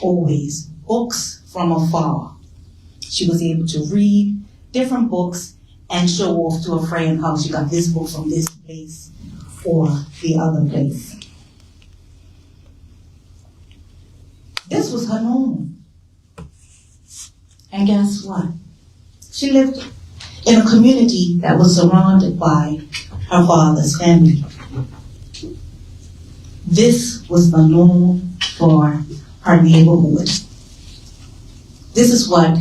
always books from afar. She was able to read different books and show off to a friend how she got this book from this place or the other place. This was her norm. And guess what? She lived in a community that was surrounded by her father's family. This was the norm for her neighborhood. This is what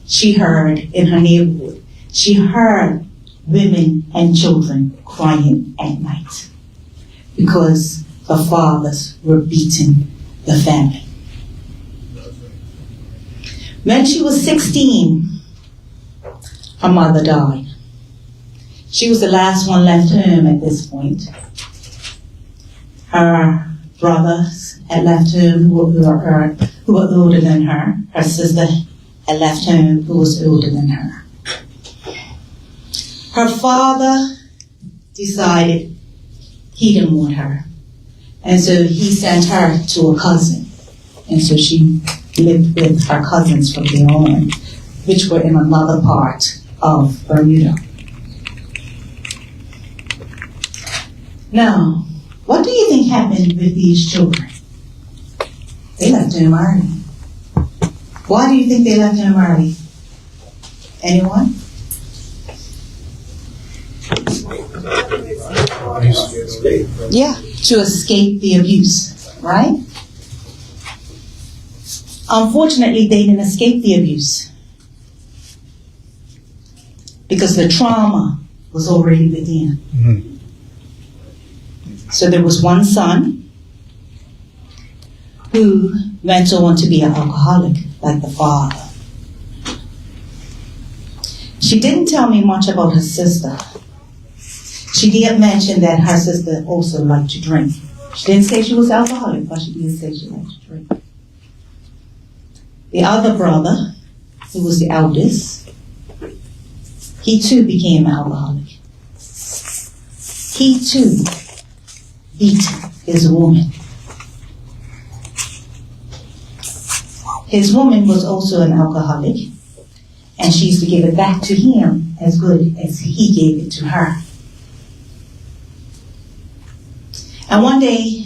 she heard in her neighborhood. She heard women and children crying at night because the fathers were beating the family. When she was 16, her mother died. She was the last one left home at this point. Her brothers had left home who were older than her. Her sister had left home who was older than her. Her father decided he didn't want her. And so he sent her to a cousin. And so she lived with her cousins from there on, which were in another part of Bermuda. Now, what do you think happened with these children? They left home early. Why do you think they left home early? Anyone? Yeah, to escape the abuse, right? Unfortunately, they didn't escape the abuse because the trauma was already within. Mm-hmm. So there was one son who went on to be an alcoholic like the father. She didn't tell me much about her sister. She did mention that her sister also liked to drink. She didn't say she was alcoholic, but she did say she liked to drink. The other brother, who was the eldest, he too became an alcoholic. He too beat his woman. His woman was also an alcoholic, and she used to give it back to him as good as he gave it to her. And one day,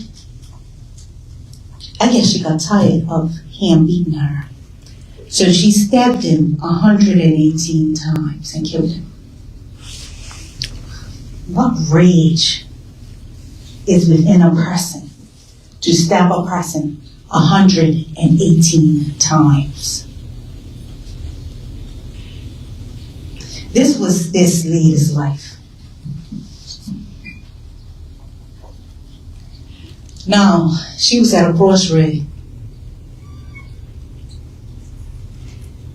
I guess she got tired of him beating her. So she stabbed him 118 times and killed him. What rage is within a person to stab a person 118 times? This was this lady's life. Now, she was at a crossroad.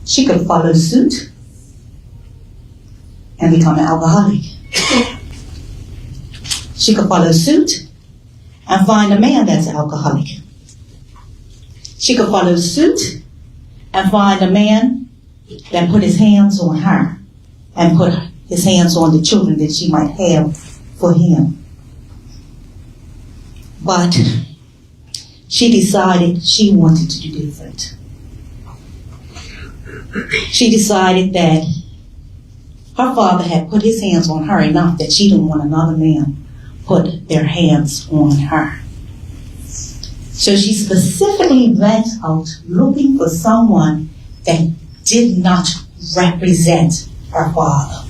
She could follow suit and become an alcoholic. She could follow suit and find a man that's an alcoholic. She could follow suit and find a man that put his hands on her and put his hands on the children that she might have for him. But she decided she wanted to do different. She decided that her father had put his hands on her enough that she didn't want another man put their hands on her. So she specifically went out looking for someone that did not represent her father,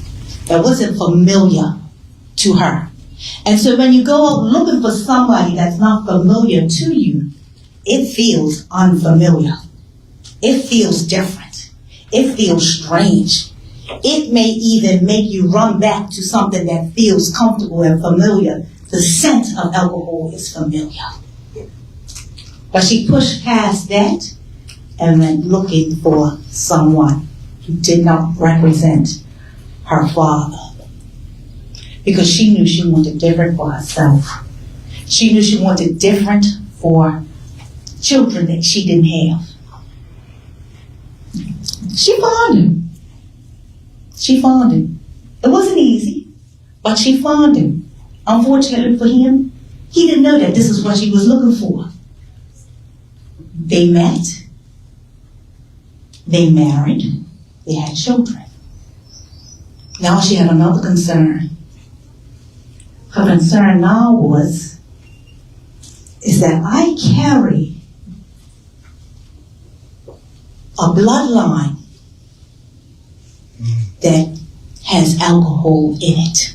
that wasn't familiar to her. And so when you go out looking for somebody that's not familiar to you, it feels unfamiliar. It feels different. It feels strange. It may even make you run back to something that feels comfortable and familiar. The scent of alcohol is familiar. But she pushed past that and went looking for someone who did not represent her father. Because she knew she wanted different for herself. She knew she wanted different for children that she didn't have. She found him. She found him. It wasn't easy, but she found him. Unfortunately for him, he didn't know that this is what she was looking for. They met, They married. They had children. Now she had another concern. Her concern now is that I carry a bloodline that has alcohol in it.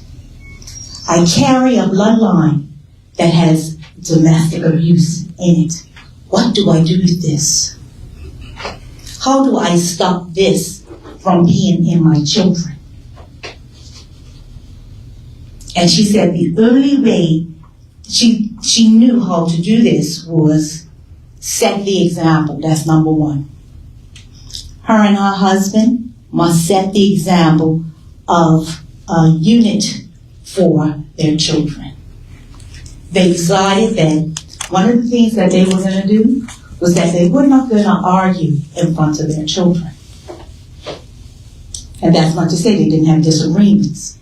I carry a bloodline that has domestic abuse in it. What do I do with this? How do I stop this from being in my children? And she said the only way she knew how to do this was set the example. That's number one. Her and her husband must set the example of a unit for their children. They decided that one of the things that they were going to do was that they were not going to argue in front of their children. And that's not to say they didn't have disagreements.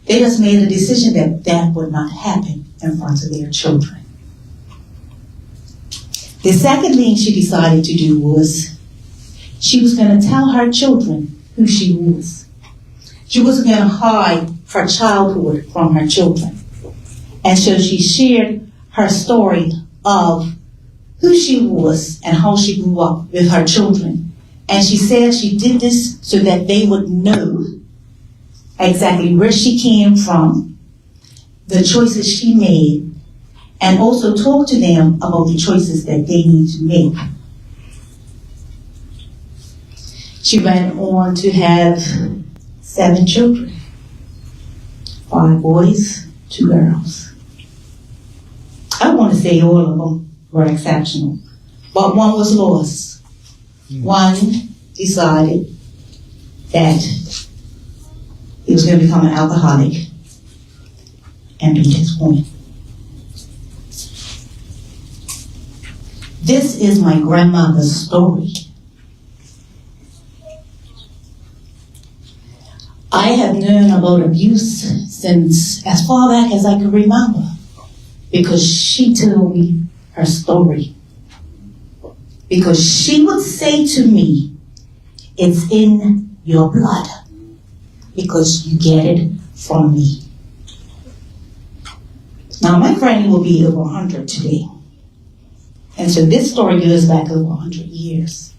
They just made a decision that that would not happen in front of their children. The second thing she decided to do was she was going to tell her children who she was. She wasn't going to hide her childhood from her children. And so she shared her story of who she was and how she grew up with her children. And she said she did this so that they would know exactly where she came from, the choices she made, and also talk to them about the choices that they need to make. She went on to have 7 children, 5 boys, 2 girls. I want to say all of them were exceptional, but one was lost. One decided that he was going to become an alcoholic and beat his woman. This is my grandmother's story. I have known about abuse since as far back as I can remember, because she told me her story. Because she would say to me, it's in your blood, because you get it from me. Now my granny will be over 100 today. And so this story goes back over 100 years.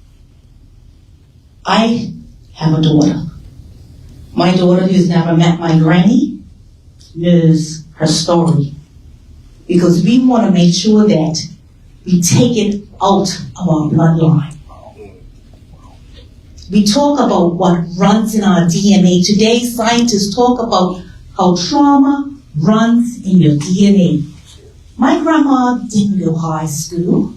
I have a daughter. My daughter, who's never met my granny, knows her story. Because we want to make sure that we take it out of our bloodline. We talk about what runs in our DNA. Today, scientists talk about how trauma runs in your DNA. My grandma didn't go to high school,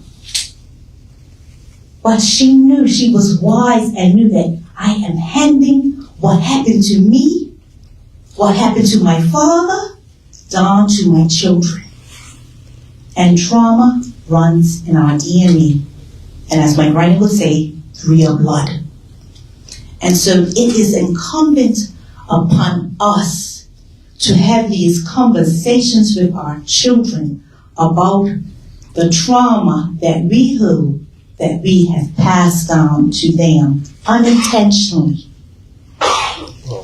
but she knew, she was wise and knew that I am handing what happened to me, what happened to my father, down to my children. And trauma runs in our DNA. And as my granny would say, through your blood. And so it is incumbent upon us to have these conversations with our children about the trauma that we hold, that we have passed down to them unintentionally.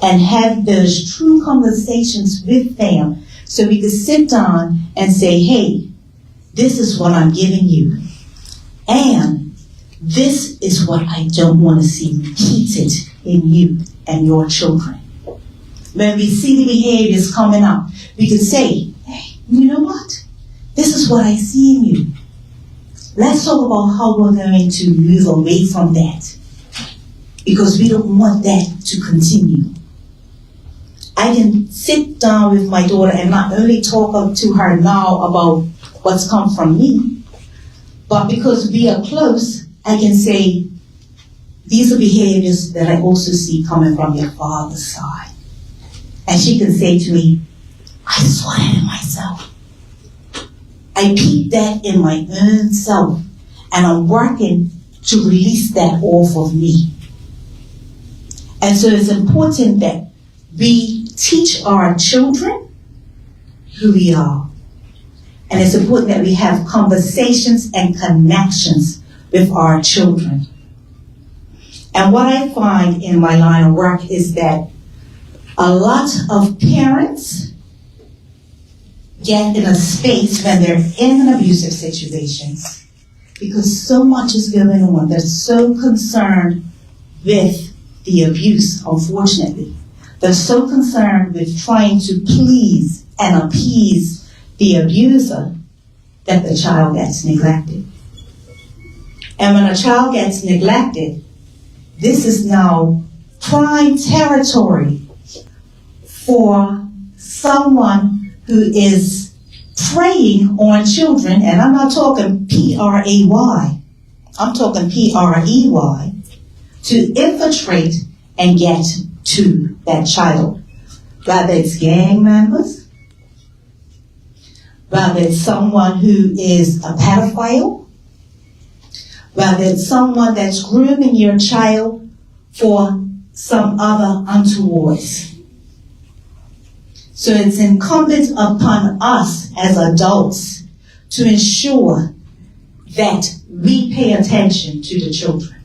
And have those true conversations with them so we can sit down and say, hey, this is what I'm giving you. And this is what I don't want to see repeated in you and your children. When we see the behaviors coming up, we can say, hey, you know what? This is what I see in you. Let's talk about how we're going to move away from that. Because we don't want that to continue. I can sit down with my daughter and not only talk to her now about what's come from me, but because we are close, I can say, these are behaviors that I also see coming from your father's side. And she can say to me, I saw that in myself. I peeped that in my own self, and I'm working to release that off of me. And so it's important that we teach our children who we are. And it's important that we have conversations and connections with our children. And what I find in my line of work is that a lot of parents get in a space when they're in an abusive situation because so much is going on. They're so concerned with the abuse, unfortunately. They're so concerned with trying to please and appease the abuser that the child gets neglected. And when a child gets neglected, this is now prime territory for someone who is preying on children, and I'm not talking P-R-A-Y, I'm talking P-R-E-Y, to infiltrate and get to that child. Whether it's gang members, whether it's someone who is a pedophile, whether it's someone that's grooming your child for some other untowards. So it's incumbent upon us as adults to ensure that we pay attention to the children,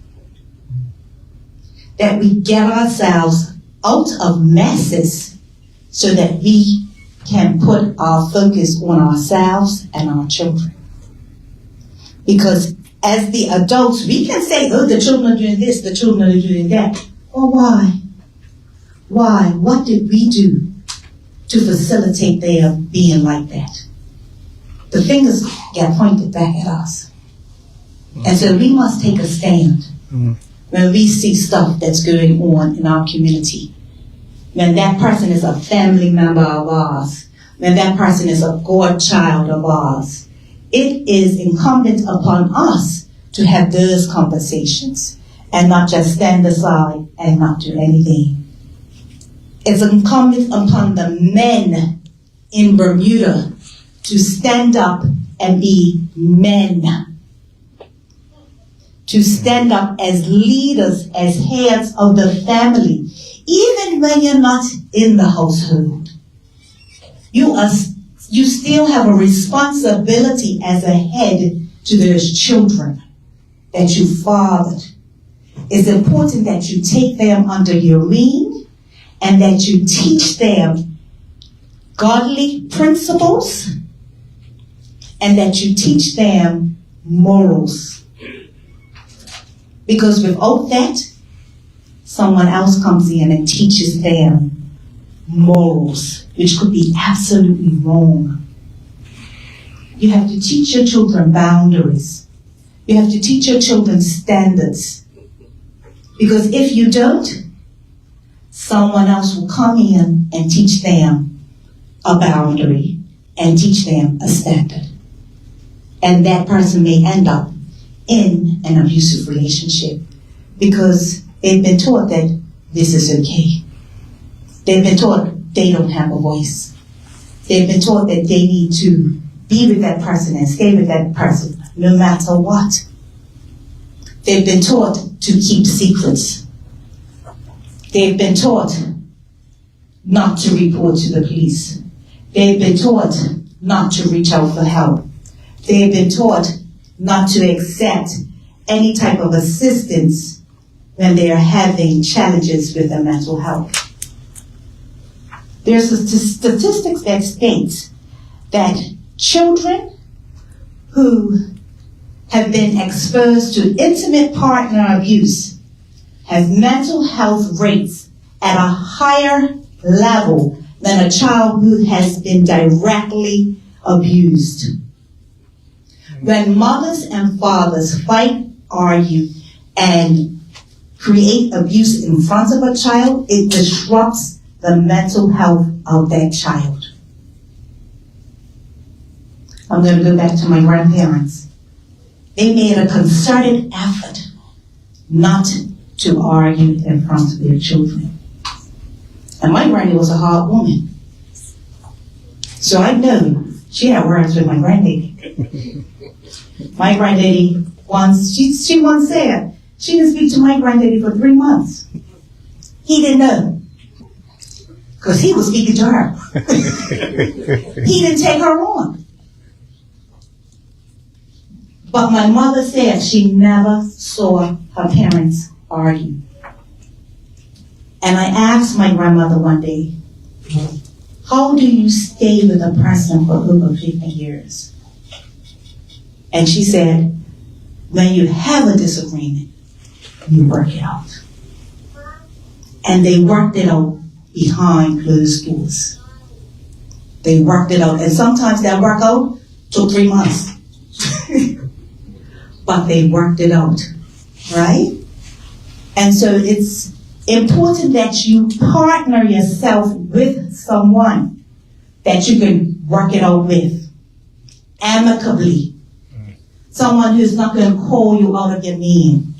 that we get ourselves out of messes so that we can put our focus on ourselves and our children. Because as the adults, we can say, oh, the children are doing this, the children are doing that. Well, why? Why? What did we do to facilitate their being like that? The fingers get pointed back at us. And so we must take a stand when we see stuff that's going on in our community. When that person is a family member of ours, when that person is a godchild of ours, it is incumbent upon us to have those conversations and not just stand aside and not do anything. It's incumbent upon the men in Bermuda to stand up and be men. To stand up as leaders, as heads of the family, even when you're not in the household. You still have a responsibility as a head to those children that you fathered. It's important that you take them under your wing and that you teach them godly principles and that you teach them morals. Because without that, someone else comes in and teaches them morals, which could be absolutely wrong. You have to teach your children boundaries. You have to teach your children standards. Because if you don't, someone else will come in and teach them a boundary and teach them a standard. And that person may end up in an abusive relationship because they've been taught that this is okay. They've been taught they don't have a voice. They've been taught that they need to be with that person and stay with that person no matter what. They've been taught to keep secrets. They've been taught not to report to the police. They've been taught not to reach out for help. They've been taught not to accept any type of assistance when they are having challenges with their mental health. There's a statistics that states that children who have been exposed to intimate partner abuse have mental health rates at a higher level than a child who has been directly abused. When mothers and fathers fight, argue, and create abuse in front of a child, it disrupts the mental health of that child. I'm going to go back to my grandparents. They made a concerted effort not to argue in front of their children. And my granny was a hard woman. So I know she had words with my granddaddy. My granddaddy once, she once said, she didn't speak to my granddaddy for 3 months. He didn't know. Because he was speaking to her. He didn't take her on. But my mother said she never saw her parents argue. And I asked my grandmother one day, how do you stay with a person for over 50 years? And she said, when you have a disagreement, you work it out. And they worked it out behind closed doors. They worked it out. And sometimes that workout took 3 months. But they worked it out, right? And so it's important that you partner yourself with someone that you can work it out with amicably. Someone who's not going to call you out of your name.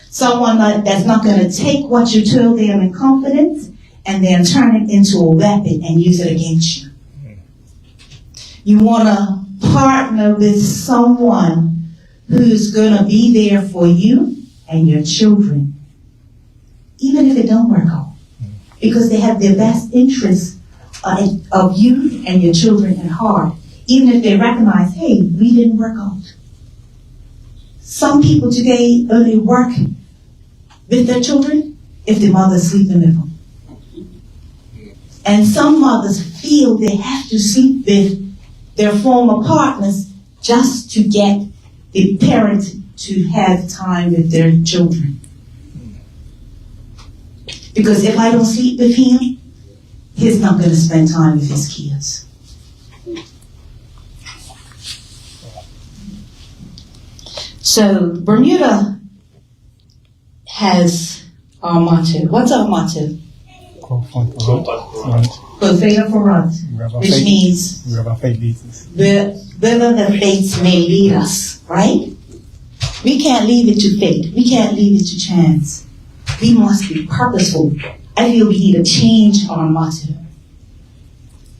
Someone that's not going to take what you told them in confidence and then turn it into a weapon and use it against you. You want to partner with someone who's going to be there for you and your children, even if it don't work out, because they have their best interests of you and your children at heart, even if they recognize, hey, we didn't work out. Some people today only work with their children if the mother's sleeping with them. And some mothers feel they have to sleep with their former partners just to get the parent to have time with their children. Because if I don't sleep with him, he's not going to spend time with his kids. So Bermuda has our motto. What's our motto? Quo Fata, which means whether the fates may lead us, right? We can't leave it to fate. We can't leave it to chance. We must be purposeful. I feel we need to change our motto.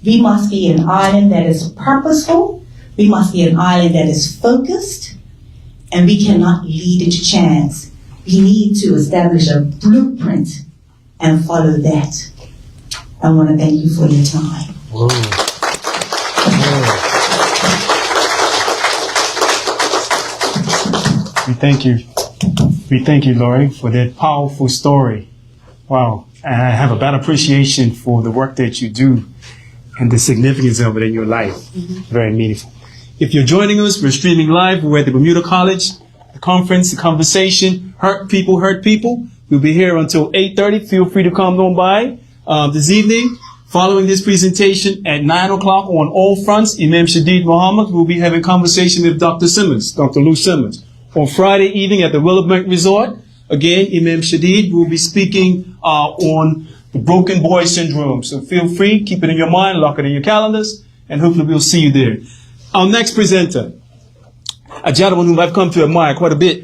We must be an island that is purposeful. We must be an island that is focused. And we cannot lead it to chance. We need to establish a blueprint and follow that. I want to thank you for your time. Whoa. We thank you. We thank you, Lori, for that powerful story. Wow. And I have a better appreciation for the work that you do and the significance of it in your life. Very meaningful. If you're joining us, we're streaming live. We're at the Bermuda College, the conference, the conversation, Hurt People, Hurt People. We'll be here until 8:30. Feel free to come on by this evening. Following this presentation at 9 o'clock on all fronts, Imam Shadid Muhammad will be having conversation with Dr. Simmons, Dr. Lou Simmons. On Friday evening at the Willowbank Resort, again, Imam Shadid will be speaking on the broken boy syndrome. So feel free, keep it in your mind, lock it in your calendars, and hopefully we'll see you there. Our next presenter, a gentleman whom I've come to admire quite a bit,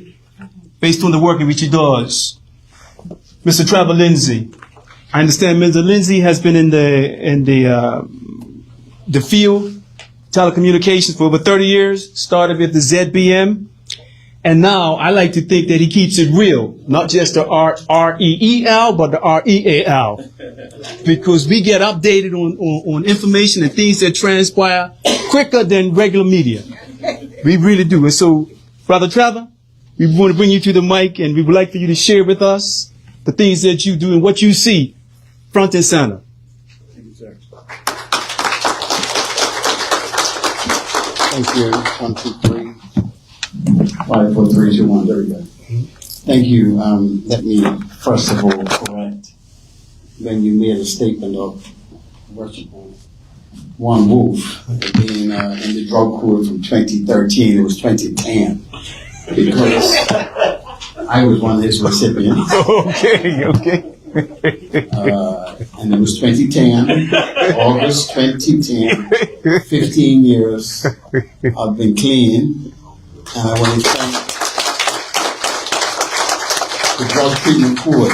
based on the work in which he does, Mr. Trevor Lindsay. I understand Mr. Lindsay has been in the field, telecommunications, for over 30 years, started with the ZBM, and now I like to think that he keeps it real, not just the R-E-E-L, but the R-E-A-L, because we get updated on information and things that transpire quicker than regular media. We really do. And so, Brother Trevor, we want to bring you to the mic, and we would like for you to share with us the things that you do and what you see front and center. Thank you, sir. Thank you. 1, 2, 3. 5, 4, 3, 2, 1. There we go. Thank you. Let me first of all correct when you made a statement of worshipful one wolf being in the drug court from 2013. It was 2010 because I was one of his recipients. Okay. And it was 2010, August 2010, 15 years. I've been clean, and I want to thank the drug treatment court.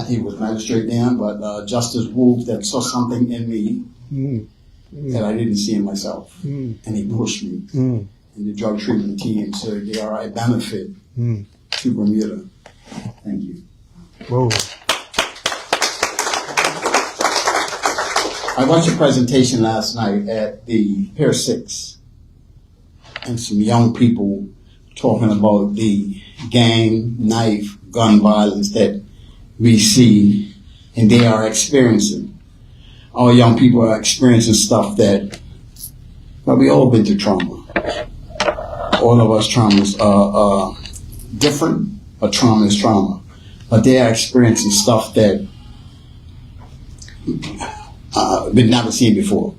He was magistrate then, but Justice Wolf that saw something in me that I didn't see in myself, and he pushed me in the drug treatment team, so they are a benefit to Bermuda. Thank you. Whoa. I watched a presentation last night at the Pier 6, and some young people talking about the gang, knife, gun violence that we see and they are experiencing. Our young people are experiencing stuff that, well, we all been through trauma. All of us traumas are different, but trauma is trauma. But they are experiencing stuff that we've never seen before.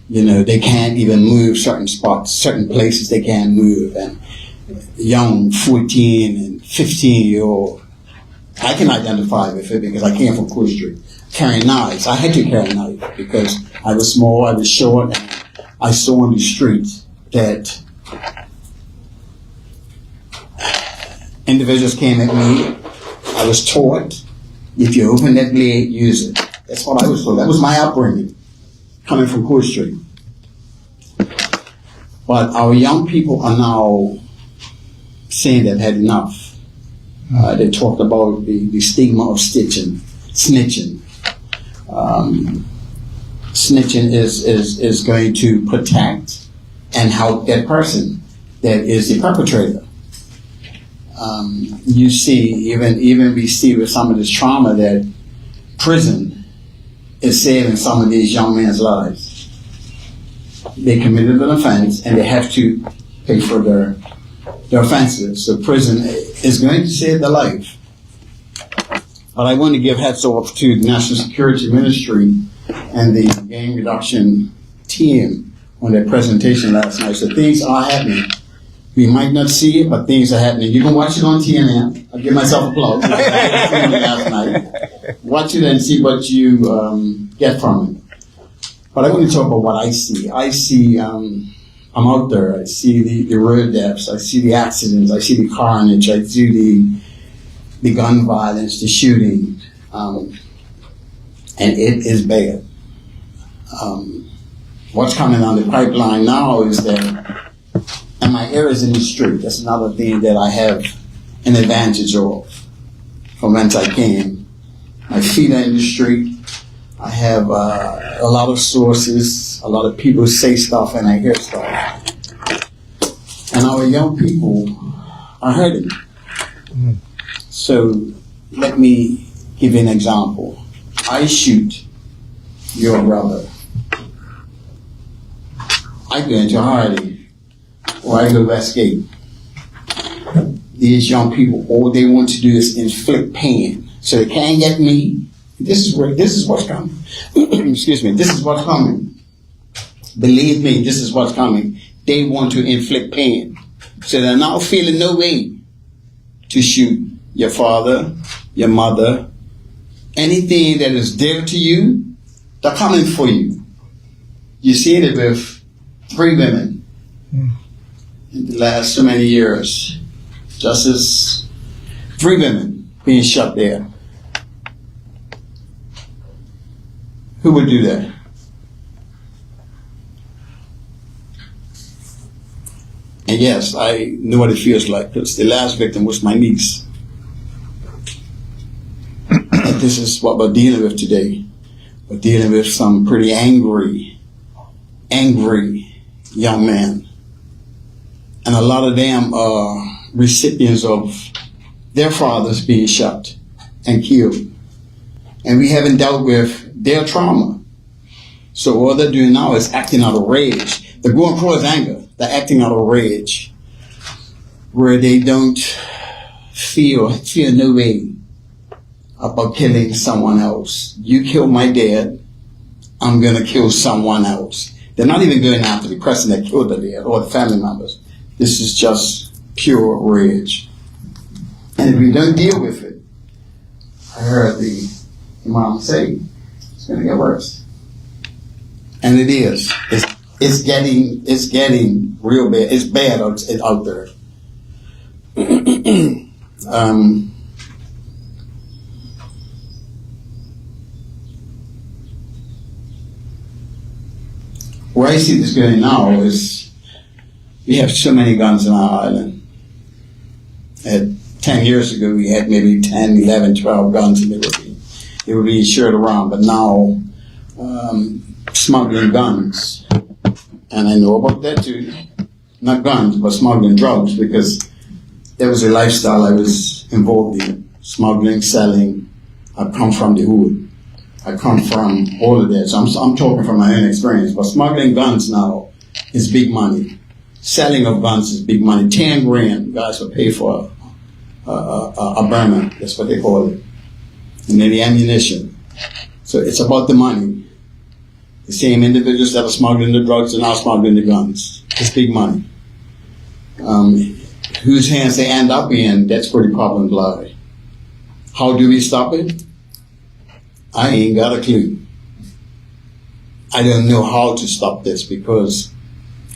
You know, they can't even move certain spots, certain places they can't move. And young 14 and 15-year-old, I can identify with it because I came from Cool Street, carrying knives. I had to carry a knife because I was small, I was short, and I saw on the streets that individuals came at me. I was taught, if you open that blade, use it. That's what I was told. That was my upbringing, coming from Cool Street. But our young people are now saying they've had enough. They talked about the stigma of snitching. Snitching is going to protect and help that person that is the perpetrator. You see, even we see with some of this trauma that prison is saving some of these young men's lives. They committed an offense and they have to pay for their offenses. So prison is going to save their life. But I want to give hats off to the National Security Ministry and the gang reduction team on their presentation last night. So things are happening. We might not see it, but things are happening. You can watch it on TNN. I'll give myself applause. Last night. Watch it and see what you get from it. But I want to talk about what I see. I see, I'm out there. I see the road deaths. I see the accidents. I see the carnage. I see the gun violence, the shooting. And it is bad. What's coming on the pipeline now is that, and my ear is in the street. That's another thing that I have an advantage of from whence I came. My feet are in the street. I have a lot of sources. A lot of people say stuff and I hear stuff. And our young people are hurting. So let me give you an example. I shoot your brother. I go into Hardy or I go Westgate. These young people, all they want to do is inflict pain. So they can't get me. This is what's coming. Excuse me, this is what's coming. Believe me, this is what's coming. They want to inflict pain. So they're now feeling no way to shoot your father, your mother, anything that is dear to you, they're coming for you. You see it with 3 women in the last so many years. Just as 3 women being shot there. Who would do that? And yes, I know what it feels like because the last victim was my niece. And this is what we're dealing with today. We're dealing with some pretty angry young men. And a lot of them are recipients of their fathers being shot and killed. And we haven't dealt with their trauma. So what they're doing now is acting out of rage. They're going across anger. They're acting out of rage. Where they don't feel no way about killing someone else. You killed my dad, I'm gonna kill someone else. They're not even going after the person that killed the dad or the family members. This is just pure rage. And if we don't deal with it, I heard the Imam say, it's gonna get worse. And it is. It's getting real bad. It's bad out there. Where I see this going now is we have so many guns in our island. 10 years ago, we had maybe 10, 11, 12 guns, and they would be shared around. But now, smuggling guns, and I know about that too. not guns, but smuggling drugs, because that was a lifestyle I was involved in. Smuggling, selling. I come from the hood. I come from all of that. So I'm talking from my own experience. But smuggling guns now is big money. Selling of guns is big money. 10 grand, guys will pay for a burner. That's what they call it. And then the ammunition. So it's about the money. The same individuals that are smuggling the drugs are now smuggling the guns. It's big money. Whose hands they end up in, that's pretty problem-bloody. How do we stop it? I ain't got a clue. I don't know how to stop this because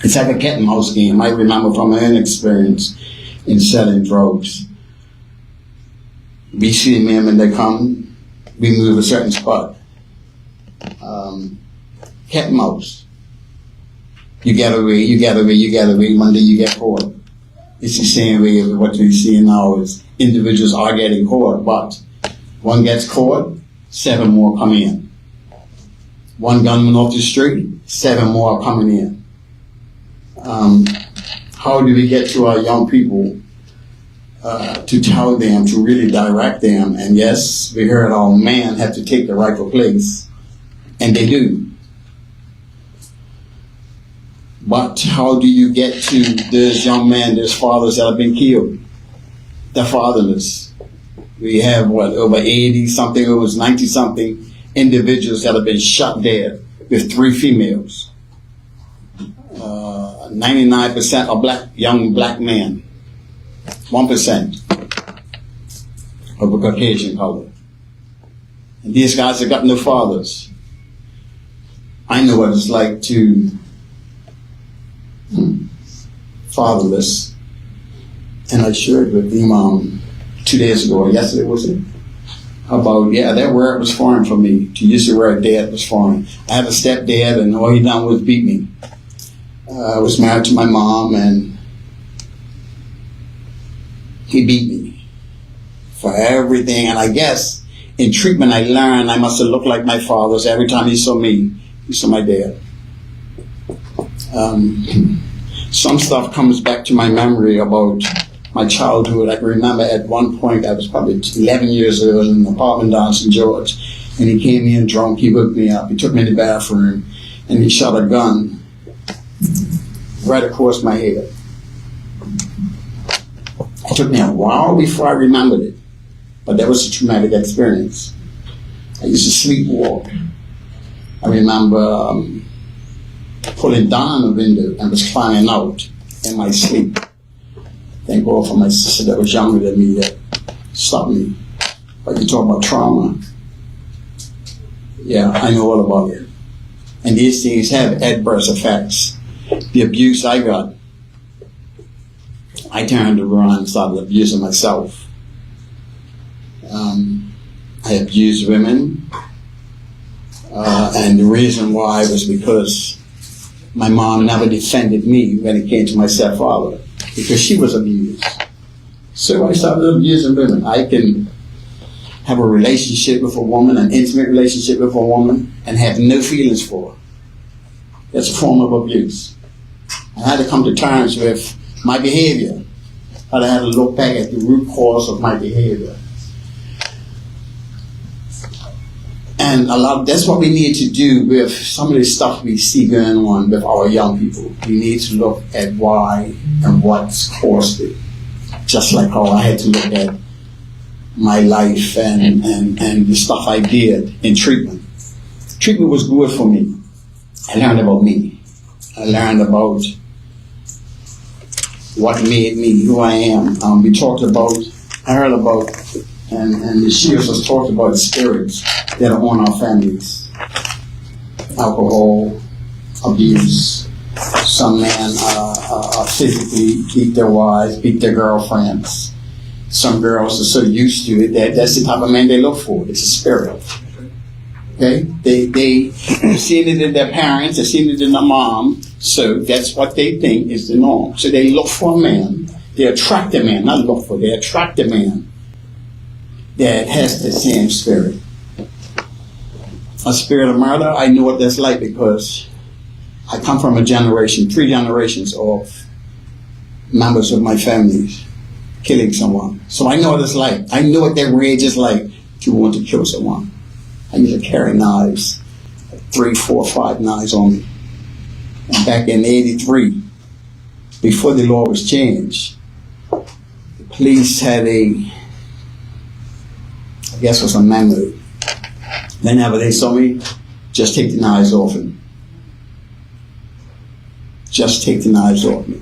it's like a cat and mouse game. I remember from my own experience in selling drugs. We see them when they come, we move a certain spot. Cat and mouse. You get away, you get away, you get away, one day you get caught. It's the same way as what we see now is individuals are getting caught, but one gets caught, 7 more come in. One gunman off the street, 7 more are coming in. How do we get to our young people to tell them, to really direct them? And yes, we heard our men have to take the rightful place, and they do. But how do you get to those young men, those fathers that have been killed? They're fatherless. We have, over 80-something, over 90-something individuals that have been shot dead with 3 females. 99% are young black men. 1% of a Caucasian color. And these guys have got no fathers. I know what it's like to fatherless, and I shared with him 2 days ago, or yesterday was it? About, that word was foreign for me. To use the word dad was foreign. I have a stepdad, and all he done was beat me. I was married to my mom, and he beat me for everything. And I guess in treatment I learned I must have looked like my father. So every time he saw me, he saw my dad. Some stuff comes back to my memory about my childhood. I can remember at one point, I was probably 11 years old in an apartment down St. George, and he came in drunk, he woke me up, he took me in the bathroom, and he shot a gun right across my head. It took me a while before I remembered it, but that was a traumatic experience. I used to sleepwalk. I remember pulling down the window and was climbing out in my sleep. Thank God for my sister that was younger than me that stopped me. But you talk about trauma. Yeah, I know all about it. And these things have adverse effects. The abuse I got, I turned around and started abusing myself. I abused women. And the reason why was because my mom never defended me when it came to my stepfather, because she was abused. So I started abusing women. I can have a relationship with a woman, an intimate relationship with a woman, and have no feelings for her. That's a form of abuse. I had to come to terms with my behavior. I had to look back at the root cause of my behavior. And that's what we need to do with some of the stuff we see going on with our young people. We need to look at why and what's caused it. Just like how I had to look at my life and the stuff I did in treatment. Treatment was good for me. I learned about me. I learned about what made me who I am. I heard about, and the Shears has talked about spirits that are on our families. Alcohol, abuse. Some men physically beat their wives, beat their girlfriends. Some girls are so used to it that that's the type of man they look for. It's a spirit. Okay? They've seen it in their parents, they've seen it in their mom, so that's what they think is the norm. So they look for a man, they attract a man, not look for, they attract a man that has the same spirit. A spirit of murder, I know what that's like because I come from a generation, 3 generations of members of my family killing someone. So I know what it's like. I know what that rage is like to want to kill someone. I used to carry knives, 3, 4, 5 knives on me. And back in '83, before the law was changed, the police had I guess it was a memo. Whenever they saw me, just take the knives off me. Just take the knives off me.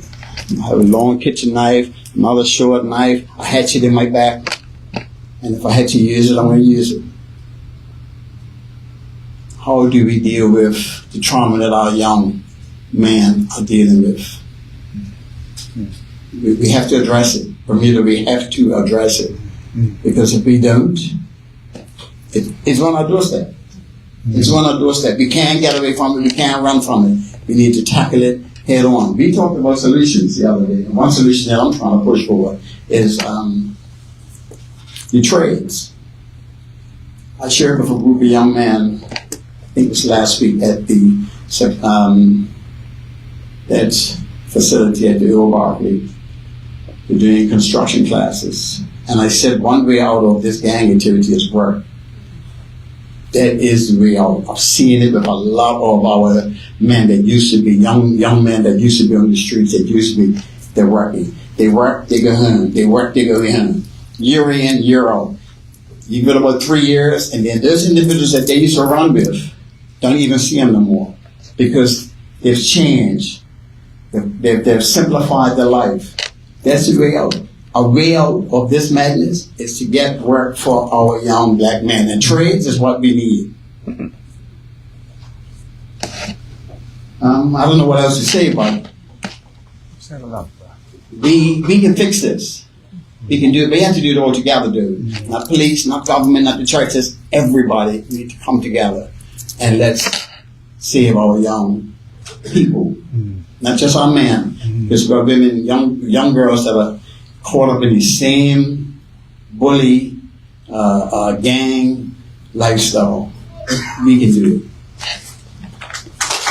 I have a long kitchen knife, another short knife, a hatchet in my back, and if I had to use it, I'm going to use it. How do we deal with the trauma that our young men are dealing with? We have to address it. Bermuda, we have to address it. Because if we don't, it's on our doorstep. It's on our doorstep. We can't get away from it. We can't run from it. We need to tackle it head on. We talked about solutions the other day. And one solution that I'm trying to push for is the trades. I shared with a group of young men, I think it was last week, at the that facility at the Earl Barkley. We're doing construction classes. And I said one way out of this gang activity is work. That is the way out. I've seen it with a lot of our men that used to be, young men that used to be on the streets, that used to be, they're working. They work, they go home. They work, they go home. Year in, year out. You go about 3 years, and then those individuals that they used to run with, don't even see them no more. Because they've changed. They've simplified their life. That's the way out. A way out of this madness is to get work for our young black men. And trades is what we need. I don't know what else to say, but we can fix this. We can do it. We have to do it all together, dude. Not police, not government, not the churches. Everybody need to come together. And let's save our young people. Not just our men. There's got women, young girls that are caught up in the same bully, gang lifestyle. We can do it.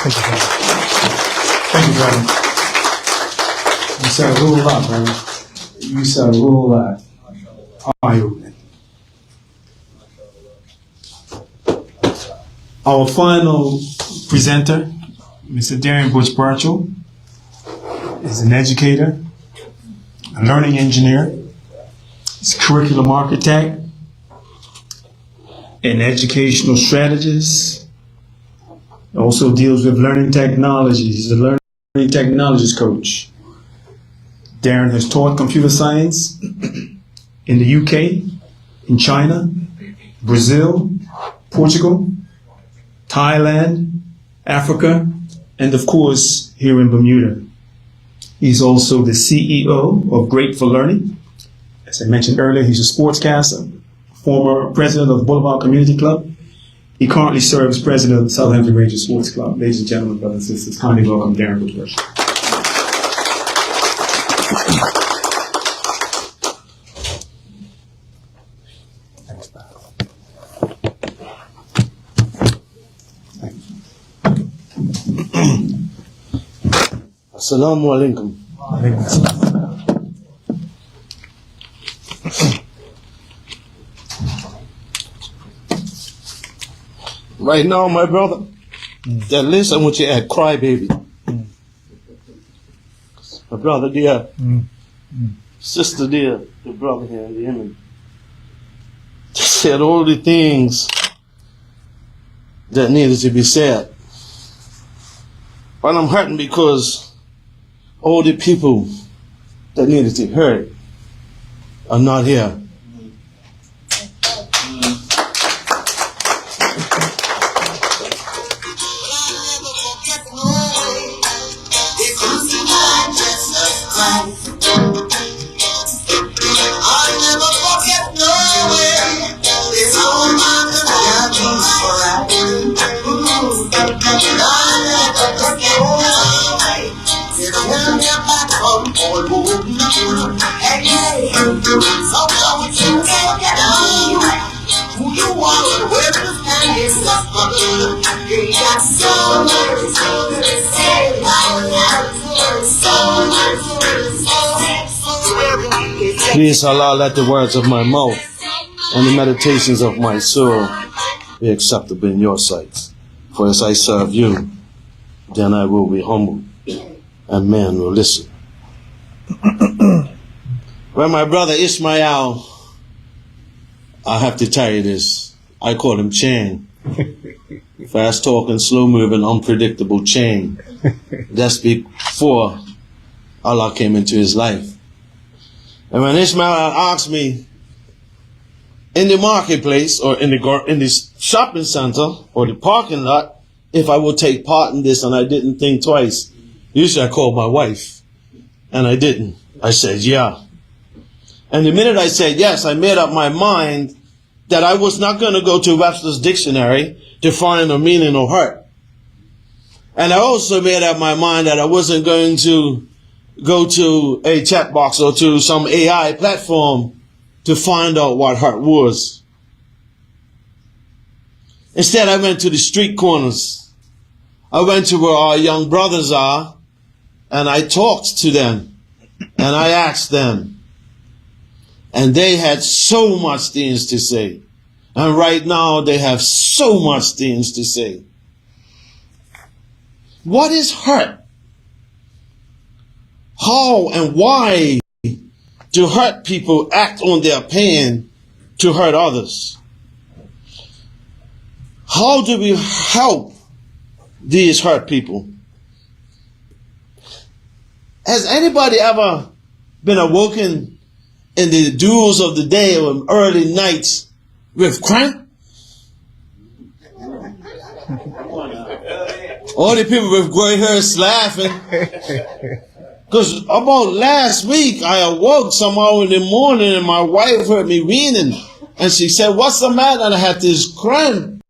Thank you, brother. Thank you, brother. You said a whole lot, brother. You said a whole lot. Eye-opening. Our final presenter, Mr. Darren Bush Barchel, is an educator, a learning engineer, he's a curriculum architect, an educational strategist, also deals with learning technologies. He's a learning technologies coach. Darren has taught computer science in the UK, in China, Brazil, Portugal, Thailand, Africa, and of course, here in Bermuda. He's also the CEO of Great for Learning. As I mentioned earlier, he's a sportscaster, former president of the Boulevard Community Club. He currently serves president of the Southampton Rangers Sports Club. Ladies and gentlemen, brothers and sisters, kindly welcome Darren Bush. Thanks, Bob. Assalamu alaikum. Right now, my brother, that list I want you to add crybaby. My brother dear, sister dear, the brother here in the image. They said all the things that needed to be said. But I'm hurting because all the people that needed to hear it are not here. So much to say, so much to say. Please, Allah, let the words of my mouth and the meditations of my soul be acceptable in your sight. For as I serve you, then I will be humble, and man will listen. When my brother Ishmael, I have to tell you this, I call him Chain. Fast talking, slow moving, unpredictable Chain. That's before Allah came into his life. And when Ishmael asked me in the marketplace or in the shopping center or the parking lot if I would take part in this, and I didn't think twice. Usually I called my wife, and I didn't. I said, yeah. And the minute I said yes, I made up my mind that I was not going to go to Webster's dictionary to find a meaning of heart. And I also made up my mind that I wasn't going to go to a chat box or to some AI platform to find out what heart was. Instead, I went to the street corners. I went to where our young brothers are, and I talked to them, and I asked them. And they had so much things to say. And right now, they have so much things to say. What is hurt? How and why do hurt people act on their pain to hurt others? How do we help these hurt people? Has anybody ever been awoken in the dews of the day or early nights with cramp? All the people with gray hairs laughing. Because about last week, I awoke somehow in the morning and my wife heard me weaning. And she said, what's the matter? And I had this cramp.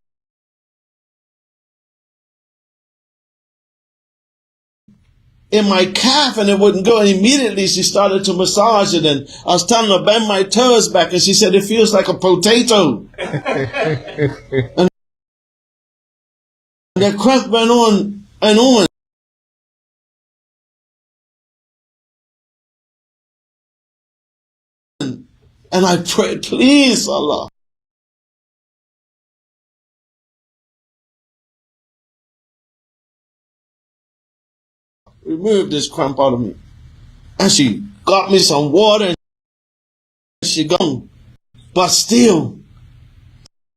In my calf, and it wouldn't go. And immediately she started to massage it, and I was telling her bend my toes back, and she said it feels like a potato. And the cramp went on and on. And I prayed, please, Allah, remove this cramp out of me. And she got me some water and she gone. But still,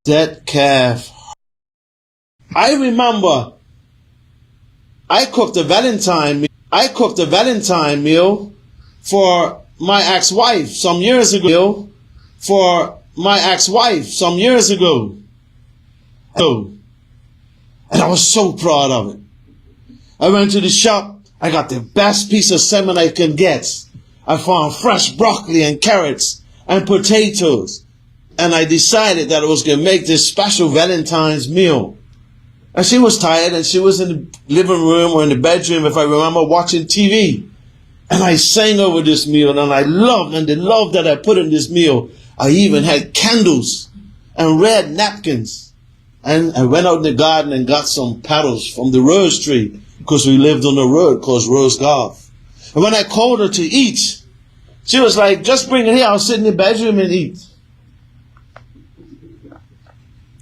that calf. I remember I cooked a Valentine meal for my ex-wife some years ago. And I was so proud of it. I went to the shop. I got the best piece of salmon I can get. I found fresh broccoli and carrots and potatoes. And I decided that I was going to make this special Valentine's meal. And she was tired and she was in the living room or in the bedroom, if I remember, watching TV. And I sang over this meal, and I loved, and the love that I put in this meal, I even had candles and red napkins. And I went out in the garden and got some petals from the rose tree, because we lived on a road called Rose Golf. And when I called her to eat, she was like, just bring it here, I'll sit in the bedroom and eat.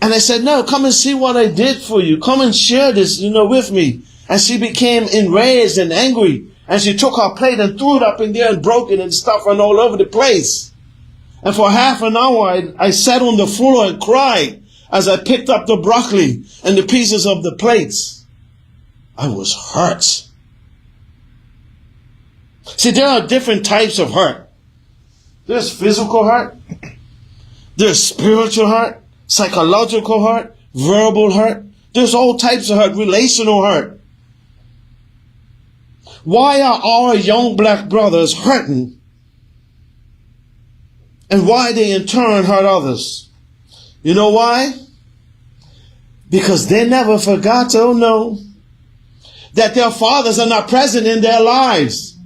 And I said, no, come and see what I did for you. Come and share this, with me. And she became enraged and angry. And she took her plate and threw it up in there and broke it and stuff and all over the place. And for half an hour, I sat on the floor and cried as I picked up the broccoli and the pieces of the plates. I was hurt. See, there are different types of hurt. There's physical hurt. There's spiritual hurt, psychological hurt, verbal hurt. There's all types of hurt, relational hurt. Why are our young black brothers hurting? And why they in turn hurt others? You know why? Because they never forgot to know that their fathers are not present in their lives.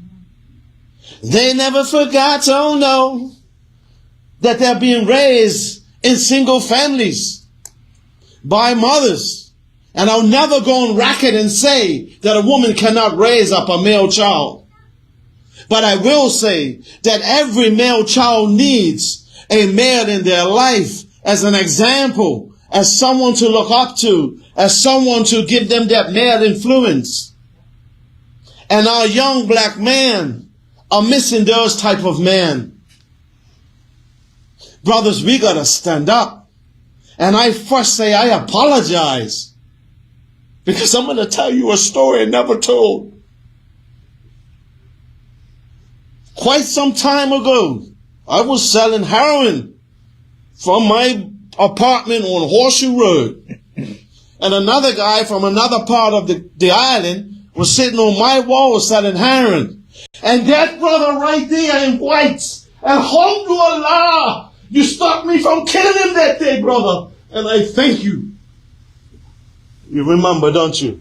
They never forgot to know that they're being raised in single families by mothers. And I'll never go on record and say that a woman cannot raise up a male child. But I will say that every male child needs a male in their life as an example, as someone to look up to, as someone to give them that male influence. And our young black men are missing those type of men. Brothers, we gotta stand up. And I first say I apologize, because I'm gonna tell you a story I never told. Quite some time ago, I was selling heroin from my apartment on Horseshoe Road. And another guy from another part of the island was sitting on my wall selling heroin. And that brother right there in white, alhamdulillah, you stopped me from killing him that day, brother. And I thank you. You remember, don't you?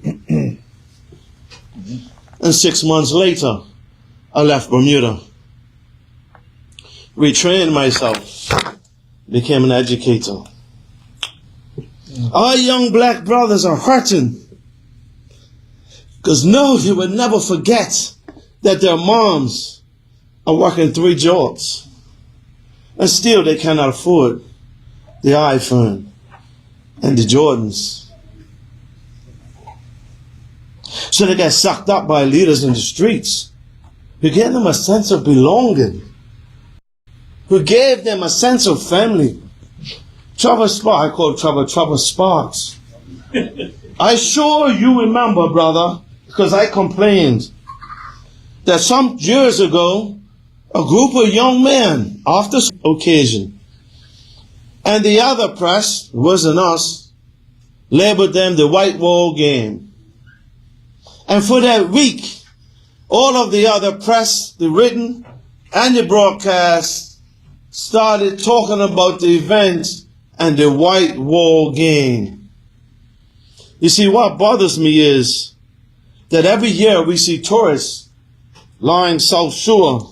And 6 months later, I left Bermuda, retrained myself, became an educator. Our young black brothers are hurting, because no, they will never forget that their moms are working 3 jobs, and still they cannot afford the iPhone and the Jordans. So they get sucked up by leaders in the streets who gave them a sense of belonging, who gave them a sense of family. Trevor Sparks, I call Trevor Sparks. I sure you remember, brother, because I complained that some years ago, a group of young men, after occasion, and the other press, wasn't us, labeled them the White Wall Game. And for that week, all of the other press, the written and the broadcast, started talking about the event and the White Wall Game. You see, what bothers me is that every year we see tourists lying South Shore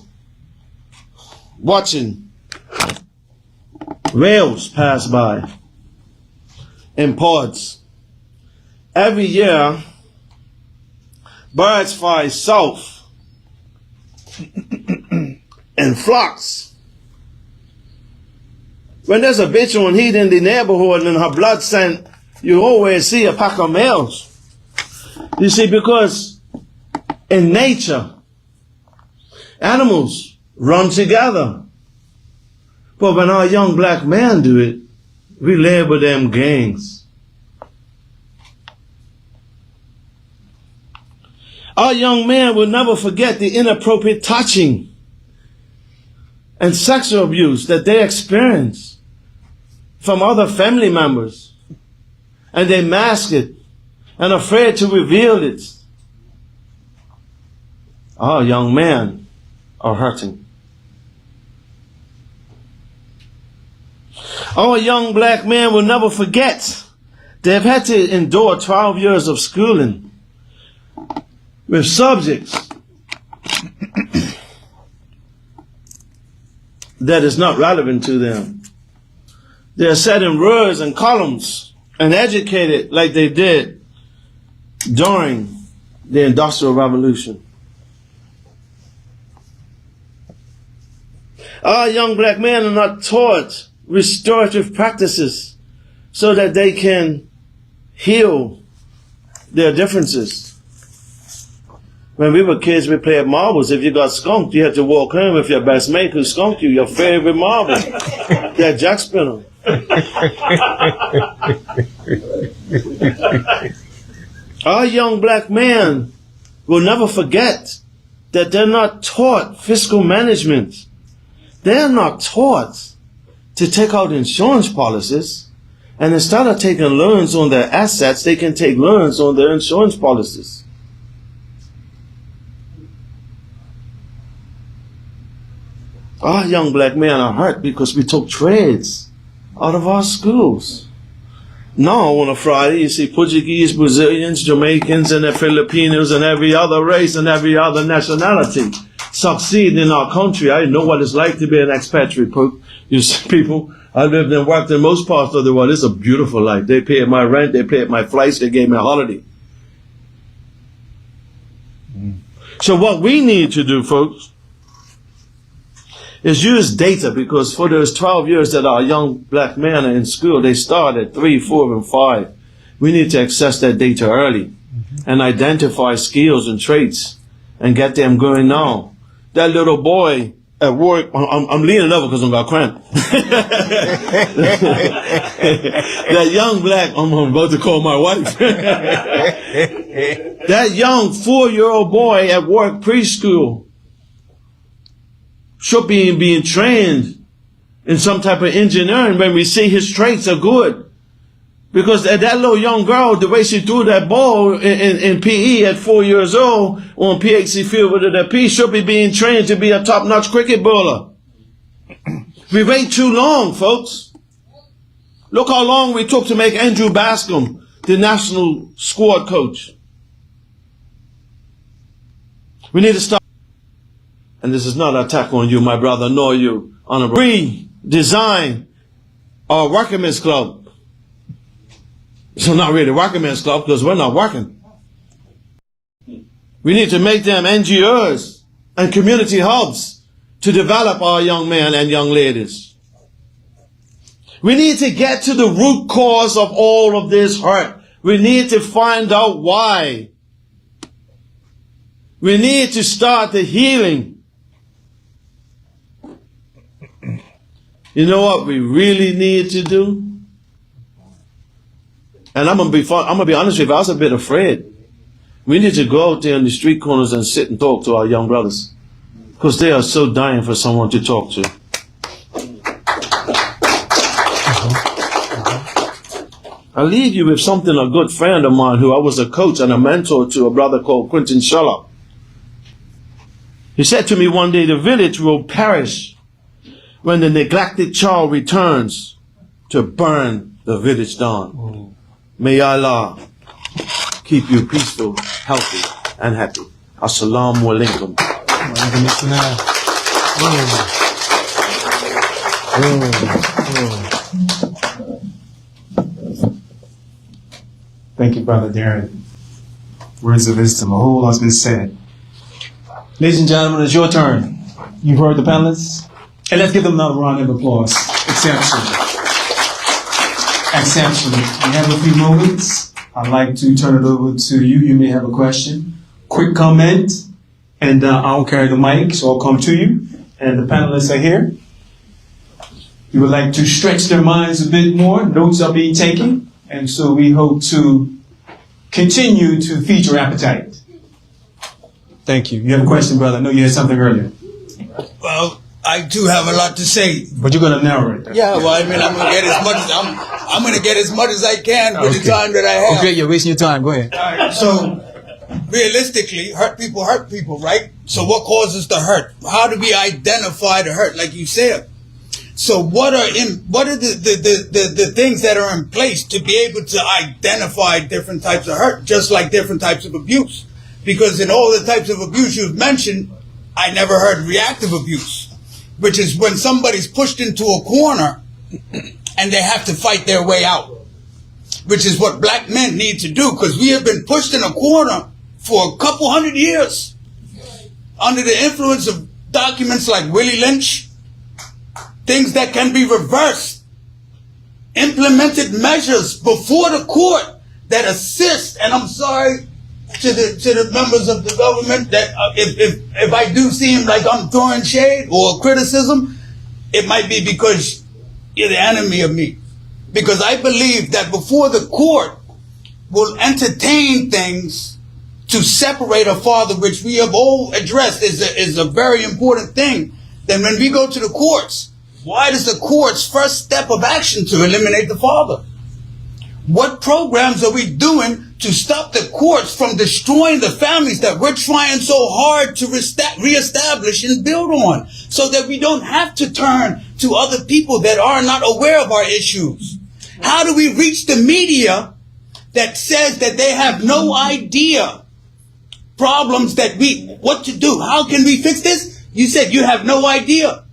watching whales pass by in pods. Every year, birds fly south in flocks. When there's a bitch on heat in the neighborhood and her blood scent, you always see a pack of males. You see, because in nature, animals run together. But when our young black men do it, we label them gangs. Our young men will never forget the inappropriate touching and sexual abuse that they experience from other family members. And they mask it and afraid to reveal it. Our young men are hurting. Our young black men will never forget they've had to endure 12 years of schooling with subjects that is not relevant to them. They're set in rows and columns and educated like they did during the Industrial Revolution. Our young black men are not taught restorative practices so that they can heal their differences. When we were kids, we played marbles. If you got skunked, you had to walk home with your best mate who skunked you, your favorite marble, that jack spinner. Our young black men will never forget that they're not taught fiscal management. They're not taught to take out insurance policies, and instead of taking loans on their assets, they can take loans on their insurance policies. Our young black men are hurt because we took trades out of our schools. Now on a Friday, you see Portuguese, Brazilians, Jamaicans, and the Filipinos, and every other race and every other nationality succeed in our country. I know what it's like to be an expatriate. You see, people, I lived and worked in most parts of the world. It's a beautiful life. They paid my rent, they paid my flights, they gave me a holiday. So what we need to do, folks, is use data, because for those 12 years that our young black men are in school, they start at 3, 4, and 5. We need to access that data early and identify skills and traits and get them going now. That little boy at work, I'm leaning over because I'm got cramp. That young black, I'm about to call my wife. That young 4-year-old boy at work, preschool, should be being trained in some type of engineering when we see his traits are good. Because that little young girl, the way she threw that ball in PE at 4 years old on PHC field with that P, should be being trained to be a top-notch cricket bowler. We wait too long, folks. Look how long we took to make Andrew Bascom the national squad coach. We need to stop. And this is not an attack on you, my brother, nor you, honorable. Redesign our workmen's club. So not really workmen's club, because we're not working. We need to make them NGOs and community hubs to develop our young men and young ladies. We need to get to the root cause of all of this hurt. We need to find out why. We need to start the healing. You know what we really need to do? And I'm gonna be honest with you, I was a bit afraid. We need to go out there in the street corners and sit and talk to our young brothers, because they are so dying for someone to talk to. I'll leave you with something a good friend of mine who I was a coach and a mentor to, a brother called Quentin Scheller. He said to me one day, the village will perish when the neglected child returns to burn the village down. May Allah keep you peaceful, healthy, and happy. Assalamu alaikum. Thank you, Brother Darren. Words of wisdom. A whole lot's been said. Ladies and gentlemen, it's your turn. You've heard the panelists. And let's give them another round of applause. Exceptional. Exceptional. We have a few moments. I'd like to turn it over to you. You may have a question, quick comment, and I'll carry the mic, so I'll come to you. And the panelists are here. We would like to stretch their minds a bit more. Notes are being taken. And so we hope to continue to feed your appetite. Thank you. You have a question, brother? I know you had something earlier. Well, I do have a lot to say. But you're going to narrow it. Yeah, well, I mean, I'm going to get as much as I'm going to get as much as I can with the time that I have. Okay, you're wasting your time. Go ahead. All right, so realistically, hurt people, right? So what causes the hurt? How do we identify the hurt, like you said? So what are the things that are in place to be able to identify different types of hurt, just like different types of abuse? Because in all the types of abuse you've mentioned, I never heard reactive abuse, which is when somebody's pushed into a corner and they have to fight their way out, which is what black men need to do, because we have been pushed in a corner for a couple hundred years under the influence of documents like Willie Lynch, things that can be reversed, implemented measures before the court that assist, and I'm sorry to the members of the government that if I do seem like I'm throwing shade or criticism, it might be because you're the enemy of me. Because I believe that before the court will entertain things to separate a father, which we have all addressed is a very important thing, then when we go to the courts, why is the court's first step of action to eliminate the father? What programs are we doing to stop the courts from destroying the families that we're trying so hard to reestablish and build on, so that we don't have to turn to other people that are not aware of our issues? How do we reach the media that says that they have no idea problems what to do? How can we fix this? You said you have no idea.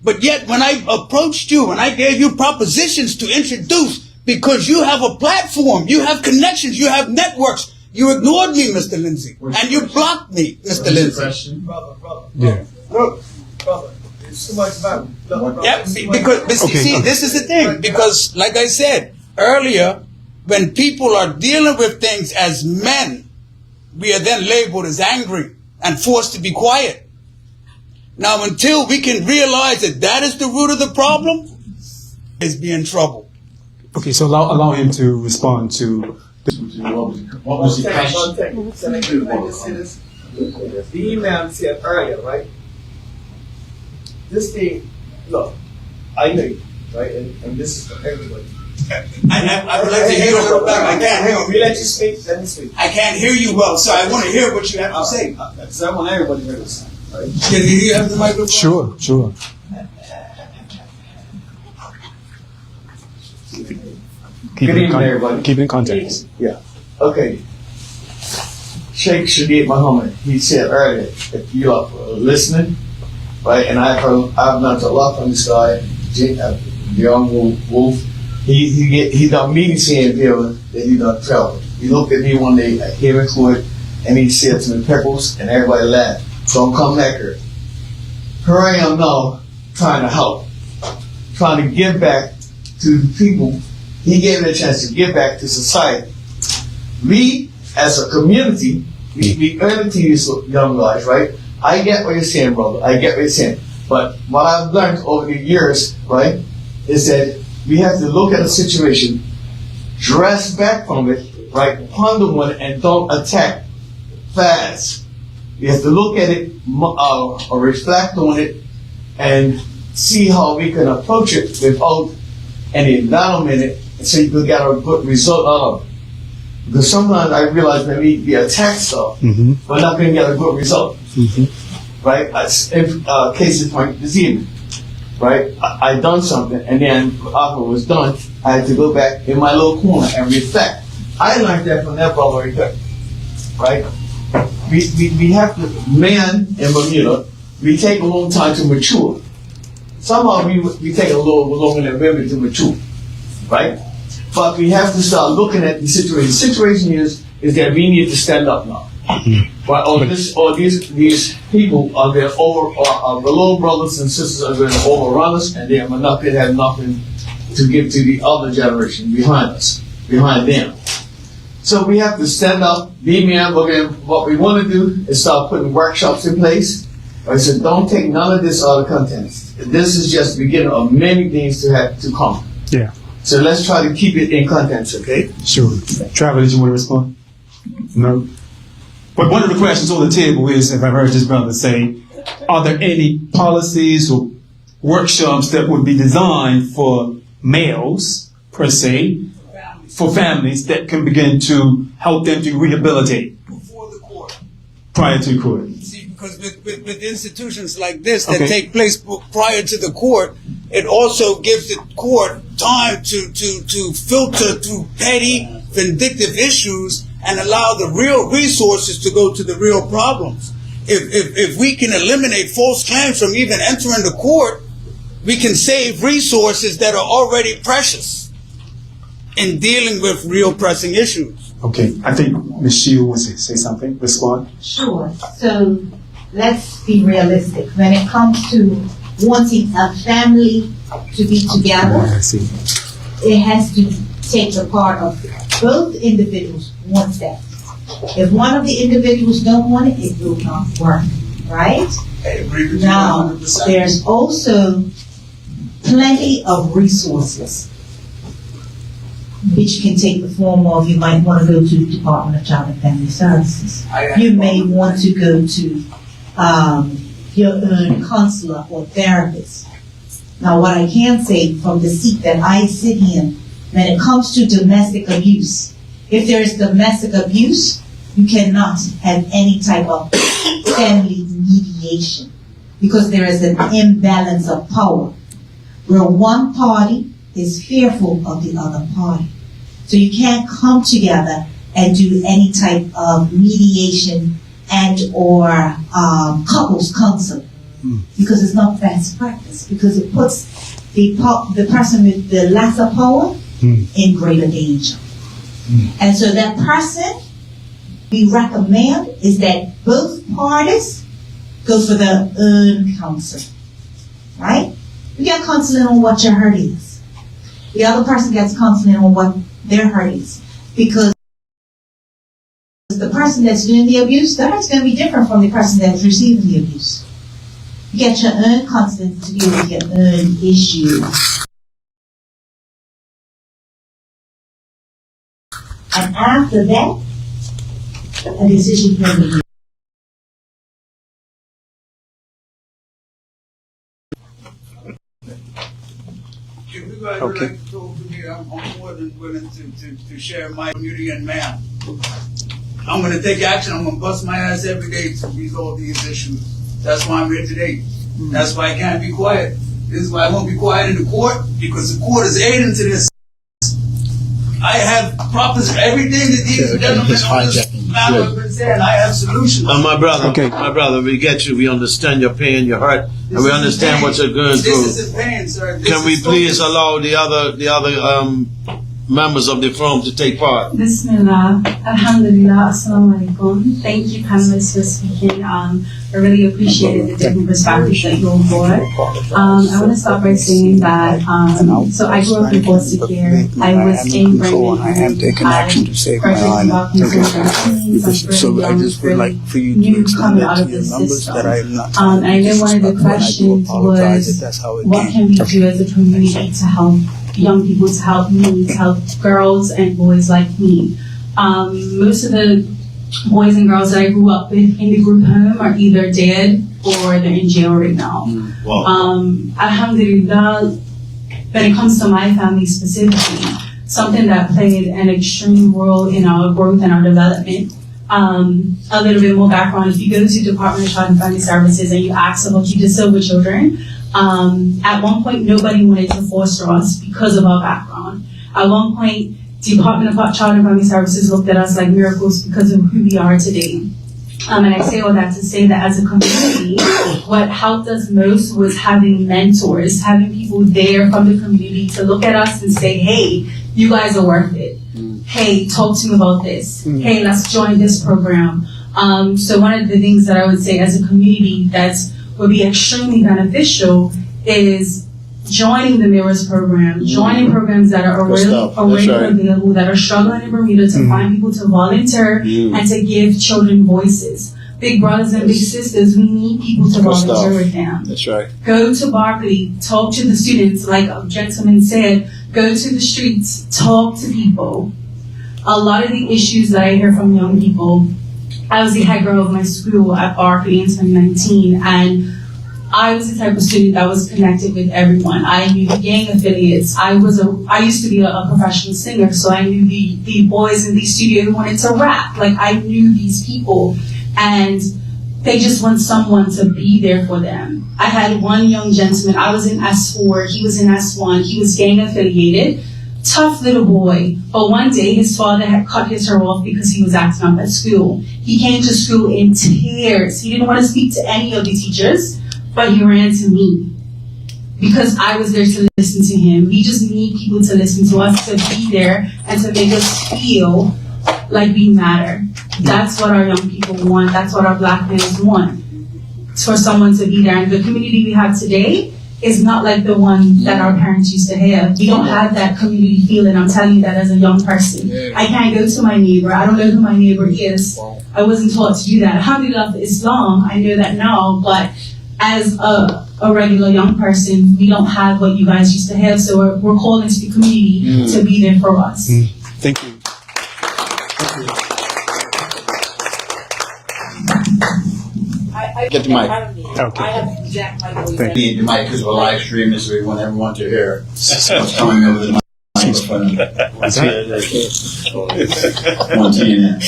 But yet when I approached you and I gave you propositions to introduce, because you have a platform, you have connections, you have networks, you ignored me, Mr. Lindsay. And you blocked me, Mr. Lindsay. Yeah. Brother, It's too much violence. Yeah, because but see, this is the thing. Because, like I said earlier, when people are dealing with things as men, we are then labeled as angry and forced to be quiet. Now, until we can realize that that is the root of the problem, is be in trouble. Okay, so allow him to respond to. What was the question? One thing. Senator, can I just say this? The email said earlier, right? This thing, look, I know you, right? And this is for everybody. I would like to hear a little better. I can't hear. We let you speak, let me speak. I can't hear you well, so I want to hear what you have to say. Because I want everybody to hear this, right? Can you have the microphone? Sure. Good evening, everybody. Keep it in context. Yeah. Okay. Sheikh Shadid Muhammad, he said earlier, if you are listening, right, and I've learned a lot from this guy, young Wolf. He done meetings here in Villa that he done travel. He looked at me one day here in court and he said to me, Pickles, and everybody laughed. So I'm coming back here. Here I am now trying to help, trying to give back to the people. He gave me a chance to give back to society. We, as a community, we earn it to these young guys, right? I get what you're saying, brother. I get what you're saying. But what I've learned over the years, right, is that we have to look at a situation, dress back from it, right, ponder on it, and don't attack fast. We have to look at it, or reflect on it, and see how we can approach it without any entitlement, and so you can get a good result out of it. Because sometimes I realize when we attack stuff, we're not going to get a good result. Right? Case in point this evening. Right? I done something, and then after it was done, I had to go back in my little corner and reflect. I learned that from that brother right there. Right? We have to, man in Bermuda, we take a long time to mature. Somehow we take a little longer than women to mature. Right? But we have to start looking at the situation. The situation is that we need to stand up now. Right? These people are there our below brothers and sisters are going to overrun us, and they are not going to have nothing to give to the other generation behind us, behind them. So we have to stand up, be man. What we want to do is start putting workshops in place. I said, don't take none of this out of context. This is just the beginning of many things to come. Yeah. So let's try to keep it in context, okay? Sure. Travis, you want to respond? No. But one of the questions on the table is, if I've heard this brother say, are there any policies or workshops that would be designed for males, per se, for families that can begin to help them to rehabilitate Before the court. prior to court? See, because with institutions like this that take place prior to the court, it also gives the court time to filter through petty, vindictive issues and allow the real resources to go to the real problems. If we can eliminate false claims from even entering the court, we can save resources that are already precious in dealing with real pressing issues. Okay, I think Ms. Shield wants to say something, respond. Sure. So let's be realistic. When it comes to wanting a family to be together, I see. it has to take the part of both individuals want that. If one of the individuals don't want it, it will not work, right? I agree with Now, you 100%. there's also plenty of resources which can take the form of, you might want to go to the Department of Child and Family Services. You may want to go to your own counselor or therapist. Now, what I can say from the seat that I sit in, when it comes to domestic abuse, if there is domestic abuse, you cannot have any type of family mediation because there is an imbalance of power where one party is fearful of the other party. So you can't come together and do any type of mediation and or couples counseling because it's not best practice, because it puts the person with the lesser power in greater danger. And so that person we recommend is that both parties go for their own counsel. right? You get counseling on what your hurt is. The other person gets counseling on what their hurt is. Because the person that's doing the abuse, their hurt's going to be different from the person that's receiving the abuse. You get your own counseling to deal with your own issue. And after that, a decision can be made. If you guys would like to talk to me, I'm more than willing to share my beauty and man. I'm going to take action. I'm going to bust my ass every day to resolve these issues. That's why I'm here today. That's why I can't be quiet. This is why I won't be quiet in the court, because the court is aiding to this. I have propositions. Everything that these gentlemen on this matter have been saying, I have solutions. My brother, we get you. We understand your pain, your hurt, and we understand what you're going through. This isn't pain, sir. Can we please allow the other members of the forum to take part? Bismillah, Alhamdulillah, Assalamu alaikum. Thank you, panelists, for speaking. I really appreciated the different perspectives that you all brought. I want to start by saying that, so I grew up in foster care. I was in Bermuda. I am taking action to save my honor. So I just would like for you to explain that to your numbers that I am not. And I know one of the questions was, what can we do as a community to help young people, to help me, to help girls and boys like me? Most of the boys and girls that I grew up with in the group home are either dead or they're in jail right now. Wow. Alhamdulillah, when it comes to my family specifically, something that played an extreme role in our growth and our development. A little bit more background: if you go to Department of Child and Family Services and you ask about you disabled children, at one point nobody wanted to foster us because of our background. At one point, Department of Child and Family Services looked at us like miracles because of who we are today. And I say all that to say that as a community, what helped us most was having mentors, having people there from the community to look at us and say, hey, you guys are worth it. Hey, talk to me about this. Hey, let's join this program. So one of the things that I would say as a community that would be extremely beneficial is joining the Mirrors program, joining programs that are already available, that are struggling in Bermuda, to find people to volunteer and to give children voices. Big brothers and big sisters, we need people to volunteer with them. That's right. Go to Berkeley, talk to the students, like a gentleman said, go to the streets, talk to people. A lot of the issues that I hear from young people, I was the head girl of my school at Berkeley in 2019, and I was the type of student that was connected with everyone. I knew the gang affiliates. I used to be a professional singer, so I knew the boys in the studio who wanted to rap. Like, I knew these people, and they just want someone to be there for them. I had one young gentleman, I was in S4, he was in S1, he was gang affiliated, tough little boy. But one day his father had cut his hair off because he was acting up at school. He came to school in tears. He didn't want to speak to any of the teachers, but he ran to me because I was there to listen to him. We just need people to listen to us, to be there, and to make us feel like we matter. That's what our young people want. That's what our Black men want. It's for someone to be there. And the community we have today is not like the one that our parents used to have. We don't have that community feeling. I'm telling you that as a young person. I can't go to my neighbor. I don't know who my neighbor is. I wasn't taught to do that. Alhamdulillah for Islam, I know that now, but as a regular young person, we don't have what you guys used to have, so we're calling to the community to be there for us. Thank you. Get the mic. Okay. I have to jack my voice. Thank The mic is a live stream, so we want everyone to hear what's coming over the microphone. On TNN.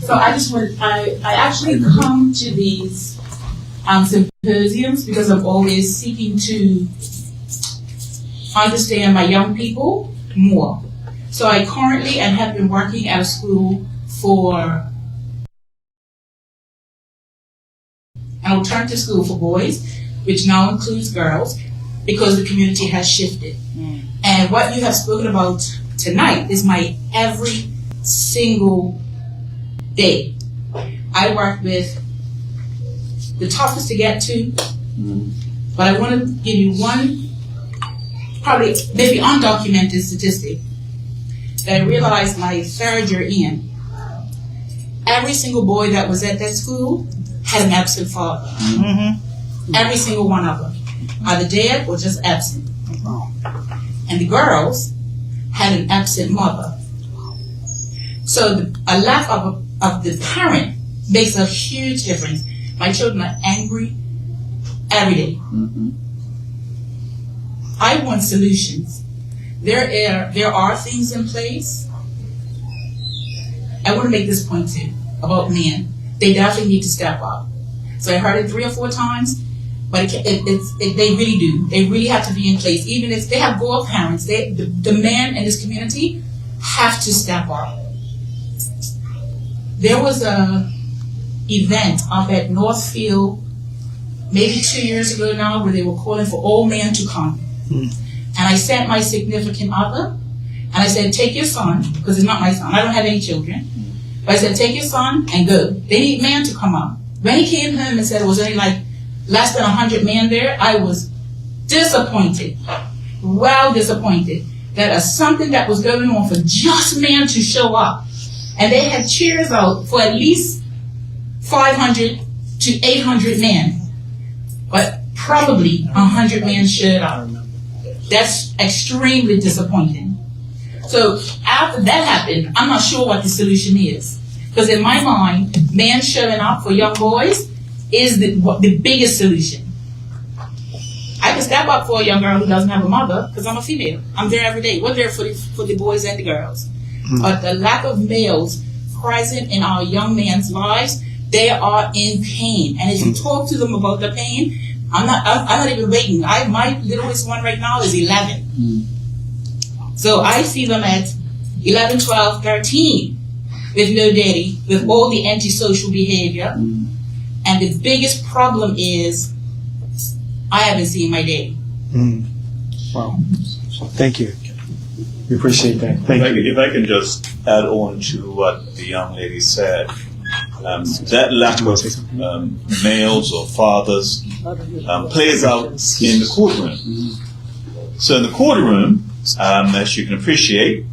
So I actually come to these symposiums because I'm always seeking to understand my young people more. So I currently and have been working at a school for an alternative school for boys, which now includes girls, because the community has shifted. And what you have spoken about tonight is my every single day. I work with the toughest to get to. But I want to give you one, probably maybe undocumented statistic that I realized my third year in. Every single boy that was at that school had an absent father. Every single one of them, either dead or just absent. And the girls had an absent mother. So a lack of the parent makes a huge difference. My children are angry every day. I want solutions. There are things in place. I want to make this point too about men. They definitely need to step up. So I heard it 3 or 4 times, but they really do. They really have to be in place. Even if they have girl parents, the men in this community have to step up. There was a event up at Northfield maybe 2 years ago now where they were calling for all men to come. And I sent my significant other, and I said, take your son, because it's not my son, I don't have any children. But I said, take your son and go. They need men to come up. When he came home and said it was only like less than 100 men there, I was disappointed. Well disappointed that something that was going on for just men to show up. And they had cheers out for at least 500 to 800 men. But probably 100 men showed up. That's extremely disappointing. So after that happened, I'm not sure what the solution is. Because in my mind, men showing up for young boys is the biggest solution. I can step up for a young girl who doesn't have a mother because I'm a female. I'm there every day. We're there for the boys and the girls. But the lack of males present in our young men's lives, they are in pain. And if you talk to them about the pain, I'm not even waiting. My littlest one right now is 11. So I see them at 11, 12, 13 with no daddy, with all the antisocial behavior. And the biggest problem is I haven't seen my daddy. Wow. Thank you. We appreciate that. Thank you. If I can just add on to what the young lady said, that lack of males or fathers plays out in the courtroom. So in the courtroom, as you can appreciate,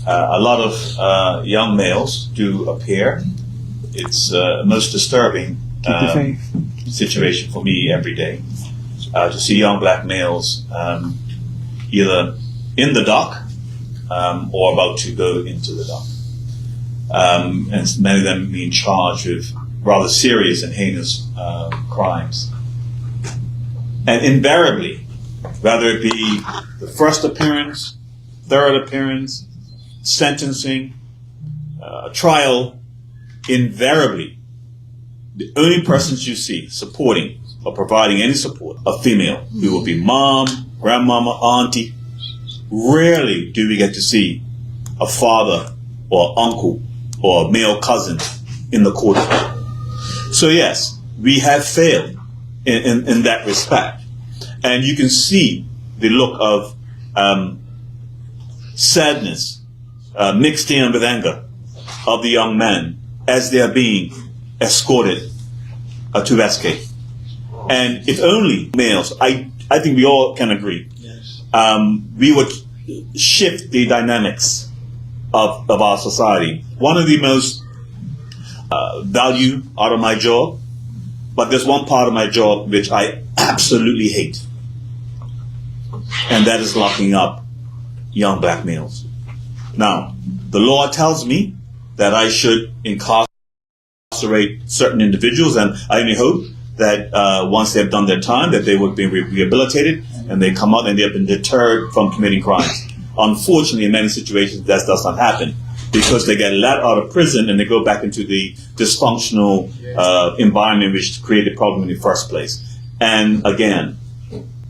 a lot of young males do appear. It's a most disturbing situation for me every day to see young black males either in the dock or about to go into the dock. And many of them being charged with rather serious and heinous crimes. And invariably, whether it be the first appearance, third appearance, sentencing, trial, invariably, the only persons you see supporting or providing any support are female. Who will be mom, grandmama, auntie. Rarely do we get to see a father or uncle or a male cousin in the courtroom. So yes, we have failed in that respect. And you can see the look of sadness mixed in with anger of the young men as they are being escorted to escape. And if only males, I think we all can agree, we would shift the dynamics of our society. One of the most value out of my job, but there's one part of my job which I absolutely hate, and that is locking up young black males. Now, the law tells me that I should incarcerate certain individuals, and I only hope that once they've done their time, that they would be rehabilitated and they come out and they have been deterred from committing crimes. Unfortunately, in many situations, that does not happen because they get let out of prison and they go back into the dysfunctional environment which created the problem in the first place. And again,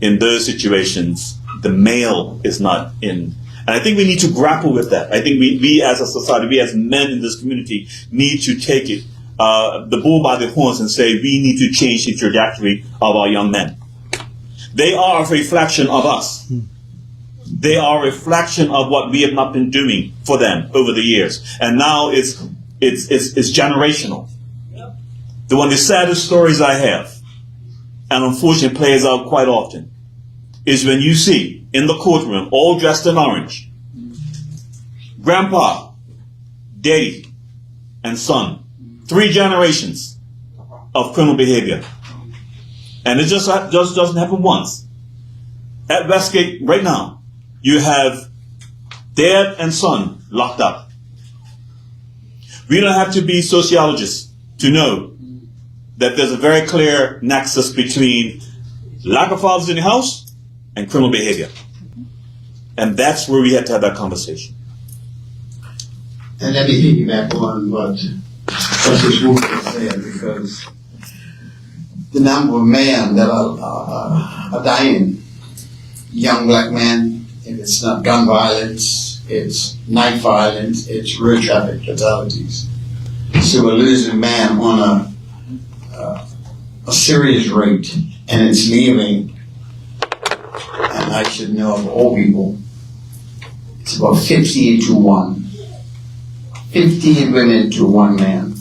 in those situations, the male is not in. And I think we need to grapple with that. I think we as a society, we as men in this community need to take it, the bull by the horns and say we need to change the trajectory of our young men. They are a reflection of us. They are a reflection of what we have not been doing for them over the years. And now it's generational. One of the saddest stories I have and unfortunately plays out quite often, is when you see in the courtroom, all dressed in orange, grandpa, daddy, and son, 3 generations of criminal behavior. And it just doesn't happen once. At Westgate, right now, you have dad and son locked up. We don't have to be sociologists to know that there's a very clear nexus between lack of fathers in the house and criminal behavior. And that's where we had to have that conversation. And let me piggyback on what Justice Walker said, because the number of men that are dying, young black men, if it's not gun violence, it's night violence, it's road traffic fatalities. So we're losing men on a serious rate, and it's leaving, and I should know of all people, it's about 15 to 1. 15 women to 1 man.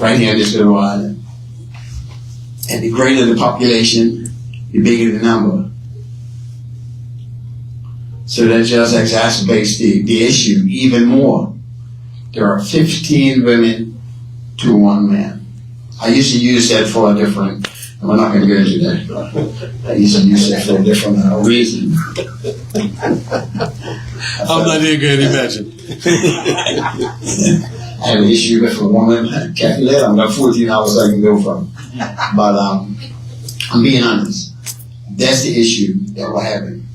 Right here in this little island. And the greater the population, the bigger the number. So that just exacerbates the issue even more. There are 15 women to 1 man. I used to use that for a different, and we're not going to go into that, but I used to use that for a different reason. I'm not even going to imagine. I have an issue with a woman, Kathy Led, I'm about 14 hours I can go from. But I'm being honest. That's the issue that we're having.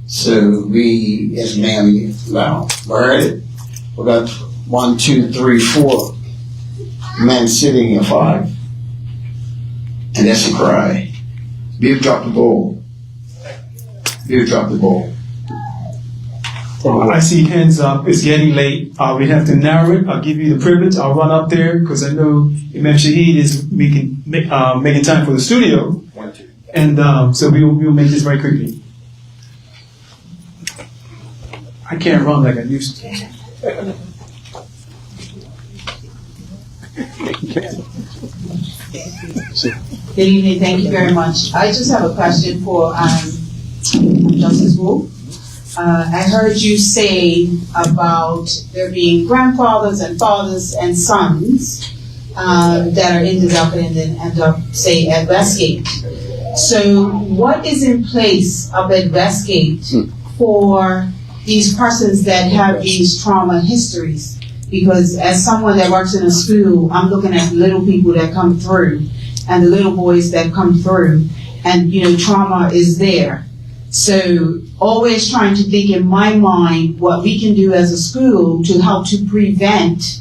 So we, as men, well, we heard it. We got 1, 2, 3, 4 men sitting here, 5. And that's a cry. We've dropped the ball. We've dropped the ball. I see hands up. It's getting late. We have to narrow it. I'll give you the privilege. I'll run up there because I know Imam Shahid is making time for the studio. And so we'll make this very quickly. I can't run like I used to. Good evening. Thank you very much. I just have a question for Justice Wu. I heard you say about there being grandfathers and fathers and sons that are ended up and then end up, say, at Westgate. So what is in place up at Westgate for these persons that have these trauma histories? Because as someone that works in a school, I'm looking at the little people that come through and the little boys that come through, and trauma is there. So always trying to think in my mind what we can do as a school to help to prevent,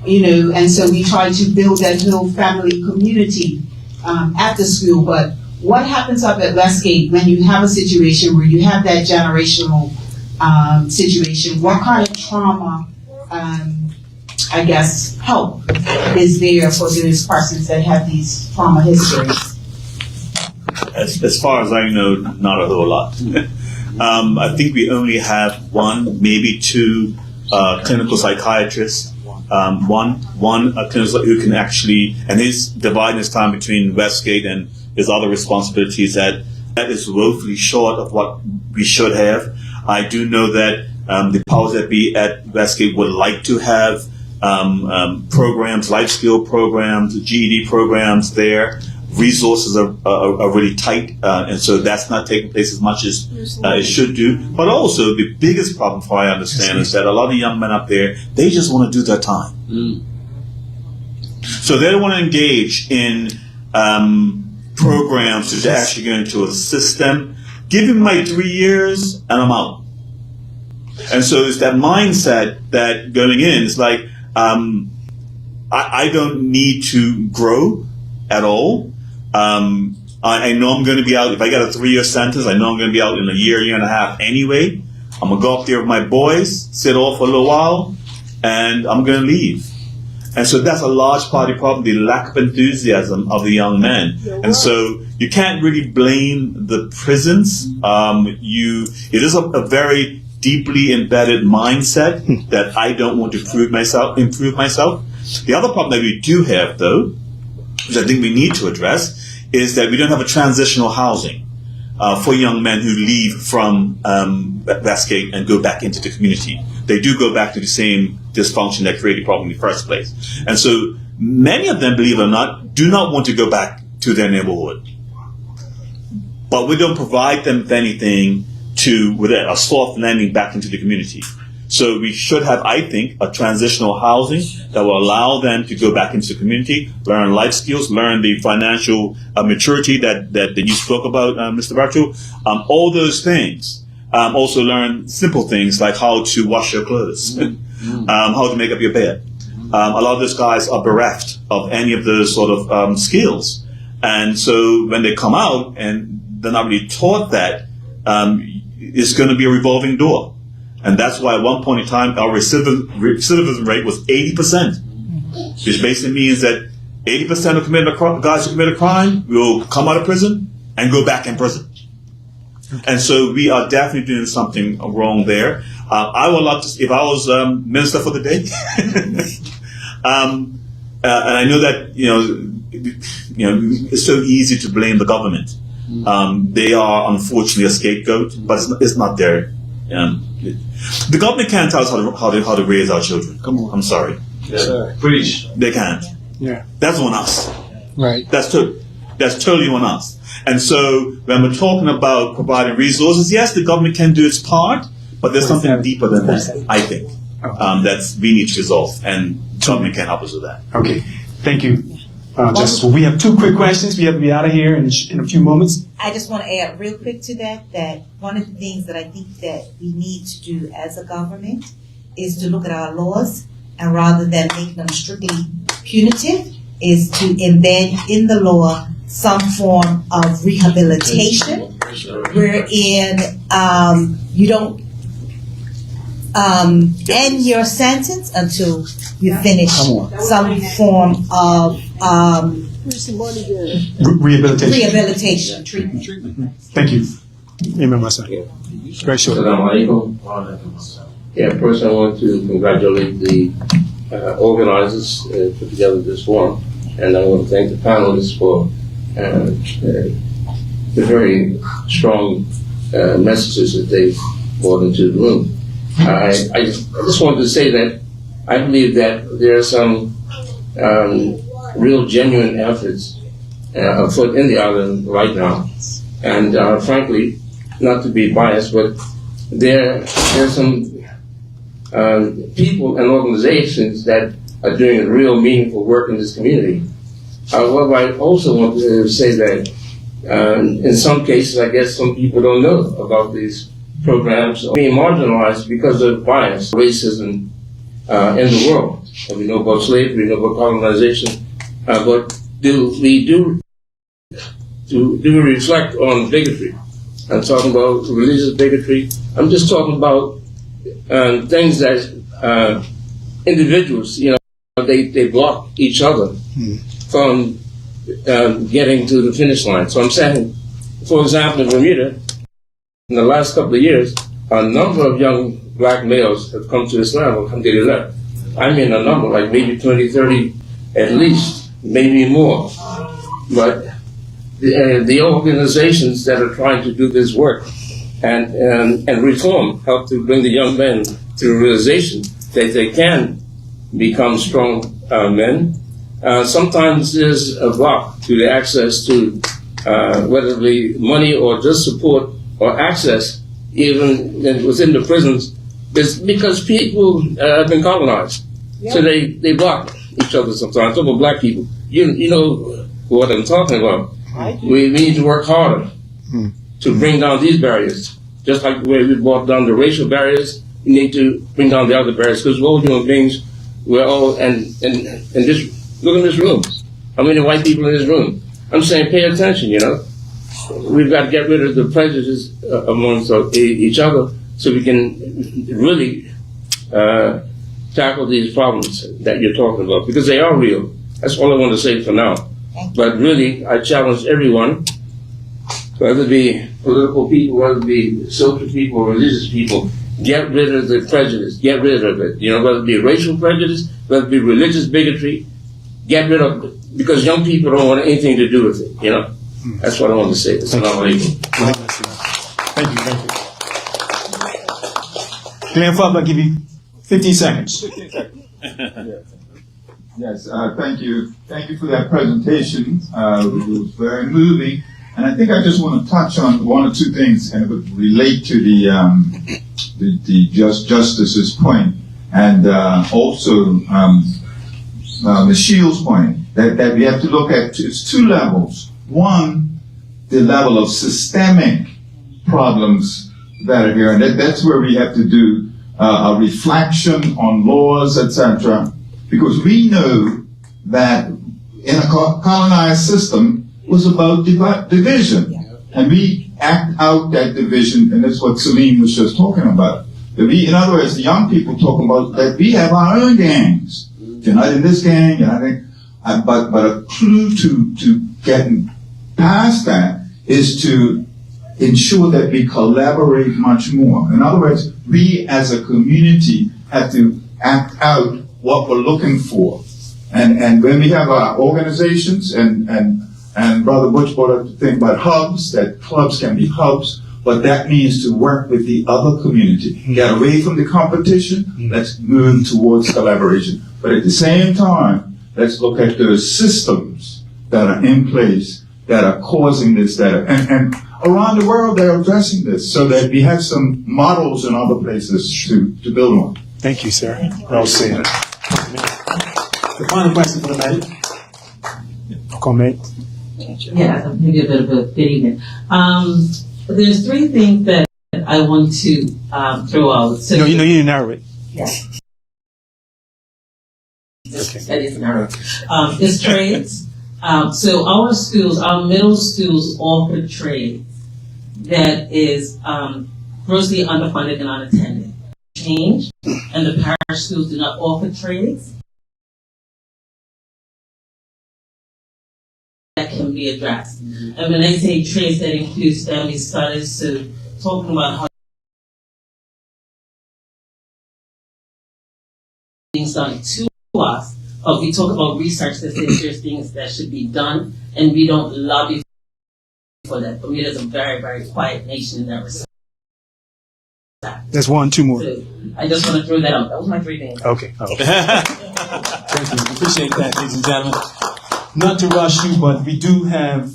and so we try to build that little family community at the school. But what happens up at Westgate when you have a situation where you have that generational situation? What kind of trauma, help is there for those persons that have these trauma histories? As far as I know, not a whole lot. I think we only have 1, maybe 2 clinical psychiatrists. One clinical who can actually, and he's dividing his time between Westgate and his other responsibilities. That is woefully short of what we should have. I do know that the powers that be at Westgate would like to have programs, life skill programs, GED programs there. Resources are really tight, and so that's not taking place as much as it should do. But also, the biggest problem, for I understand, is that a lot of young men up there, they just want to do their time. So they don't want to engage in programs that are actually going to assist them. Give them my 3 years, and I'm out. And so it's that mindset that going in, it's like, I don't need to grow at all. I know I'm going to be out. If I got a 3-year sentence, I know I'm going to be out in a year and a half anyway. I'm going to go up there with my boys, sit off for a little while, and I'm going to leave. And so that's a large part of the problem, the lack of enthusiasm of the young men. And so you can't really blame the prisons. It is a very deeply embedded mindset that I don't want to improve myself. The other problem that we do have, though, which I think we need to address, is that we don't have a transitional housing for young men who leave from Westgate and go back into the community. They do go back to the same dysfunction that created the problem in the first place. And so many of them, believe it or not, do not want to go back to their neighborhood. But we don't provide them with anything with a soft landing back into the community. So we should have, I think, a transitional housing that will allow them to go back into the community, learn life skills, learn the financial maturity that you spoke about, Mr. Bartu. All those things. Also learn simple things like how to wash your clothes, how to make up your bed. A lot of those guys are bereft of any of those sort of skills. And so when they come out and they're not really taught that, it's going to be a revolving door. And that's why at one point in time, our recidivism rate was 80%, which basically means that 80% of guys who commit a crime will come out of prison and go back in prison. And so we are definitely doing something wrong there. I would love to, if I was minister for the day, and I know that it's so easy to blame the government. They are unfortunately a scapegoat, but it's not their. The government can't tell us how to raise our children. Come on, I'm sorry. Preach. They can't. Yeah. That's on us. Right. That's totally on us. And so when we're talking about providing resources, yes, the government can do its part, but there's something deeper than that, I think, that we need to resolve, and government can help us with that. Okay. Thank you, Justice. Well, we have two quick questions. We have to be out of here in a few moments. I just want to add real quick to that one of the things that I think that we need to do as a government is to look at our laws, and rather than making them strictly punitive, is to embed in the law some form of rehabilitation, wherein you don't end your sentence until you finish some form of rehabilitation treatment. Thank you. Amen, my son. Very short. Yeah, first I want to congratulate the organizers who put together this forum, and I want to thank the panelists for the very strong messages that they brought into the room. I just wanted to say that I believe that there are some real genuine efforts afoot in the island right now, and frankly, not to be biased, but there's some people and organizations that are doing real meaningful work in this community. However, I also want to say that in some cases, I guess some people don't know about these programs being marginalized because of bias, racism in the world. We know about slavery, we know about colonization, but do we reflect on bigotry? I'm talking about religious bigotry. I'm just talking about things that individuals, they block each other from getting to the finish line. So I'm saying, for example, in Bermuda, in the last couple of years, a number of young black males have come to Islam, alhamdulillah. I mean a number, like maybe 20, 30 at least, maybe more. But the organizations that are trying to do this work and reform help to bring the young men to the realization that they can become strong men. Sometimes there's a block to the access to whether it be money or just support or access, even within the prisons, is because people have been colonized. Yep. So they block each other sometimes. Some of black people, you know what I'm talking about. We need to work harder to bring down these barriers. Just like the way we brought down the racial barriers, we need to bring down the other barriers, because we're all human beings. We're all, and this, look in this room. How many white people in this room? I'm saying pay attention, We've got to get rid of the prejudices amongst each other so we can really tackle these problems that you're talking about, because they are real. That's all I want to say for now. But really, I challenge everyone, whether it be political people, whether it be social people, religious people, get rid of the prejudice, get rid of it. Whether it be racial prejudice, whether it be religious bigotry, get rid of it. because young people don't want anything to do with it, you know? That's what I want to say. Assalamu alaikum. Thank you. Glenn Fuller, I'll give you 15 seconds. Yes, thank you. Thank you for that presentation. It was very moving. And I think I just want to touch on one or two things and it would relate to the justice's point and also Ms. Shields' point that we have to look at. It's two levels. One, the level of systemic problems that are here, and that's where we have to do a reflection on laws, etc. Because we know that in a colonized system was about division, and we act out that division, and that's what Salim was just talking about. That we, in other words, the young people talking about that we have our own gangs. You're not in this gang, you're not in, but a clue to getting past that is to ensure that we collaborate much more. In other words, we as a community have to act out what we're looking for. And when we have our organizations, and Brother Butch brought up the thing about hubs, that clubs can be hubs, but that means to work with the other community. Get away from the competition, let's move towards collaboration. But at the same time, let's look at those systems that are in place that are causing this, and around the world they're addressing this, so that we have some models in other places to build on. Thank you, sir. Well said. The final question for the night. Comment. Yeah, maybe a bit of a good evening. There's three things that I want to throw out. So you need to narrow it. Yeah. Okay. That is narrow. It's trades. So our schools, our middle schools offer trades that is grossly underfunded and unattended. Change, and the parish schools do not offer trades. That can be addressed. And when I say trades, that includes family studies, so talking about how things done to us, but we talk about research that says there's things that should be done, and we don't lobby for that. Bermuda is a very, very quiet nation in that respect. There's one, two more. So I just want to throw that out. That was my three things. Okay. Thank you. Appreciate that, ladies and gentlemen. Not to rush you, but we do have,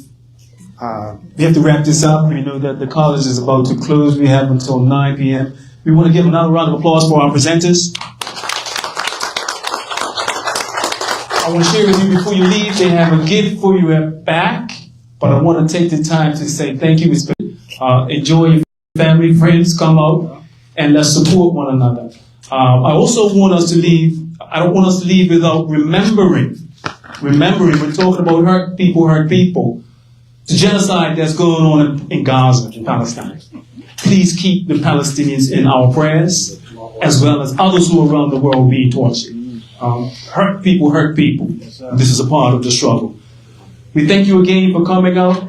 we have to wrap this up. We know that the college is about to close. We have until 9 p.m. We want to give another round of applause for our presenters. I want to share with you before you leave, they have a gift for you at back, but I want to take the time to say thank you. Enjoy your family, friends, come out, and let's support one another. I also want us to leave, I don't want us to leave without remembering, we're talking about hurt people, the genocide that's going on in Gaza, in Palestine. Please keep the Palestinians in our prayers, as well as others who are around the world being tortured. Hurt people. This is a part of the struggle. We thank you again for coming out.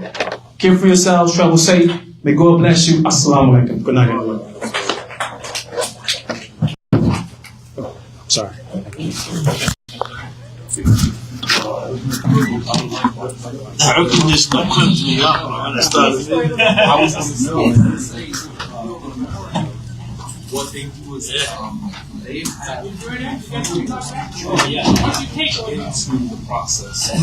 Care for yourselves, travel safe. May God bless you. Assalamu alaikum. Good night, everyone. Sorry. How can this not come to me up when I started? I was going to say what they do is they have into the process of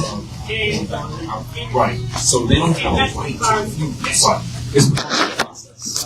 right. So they don't have a right to refuse. But it's the process.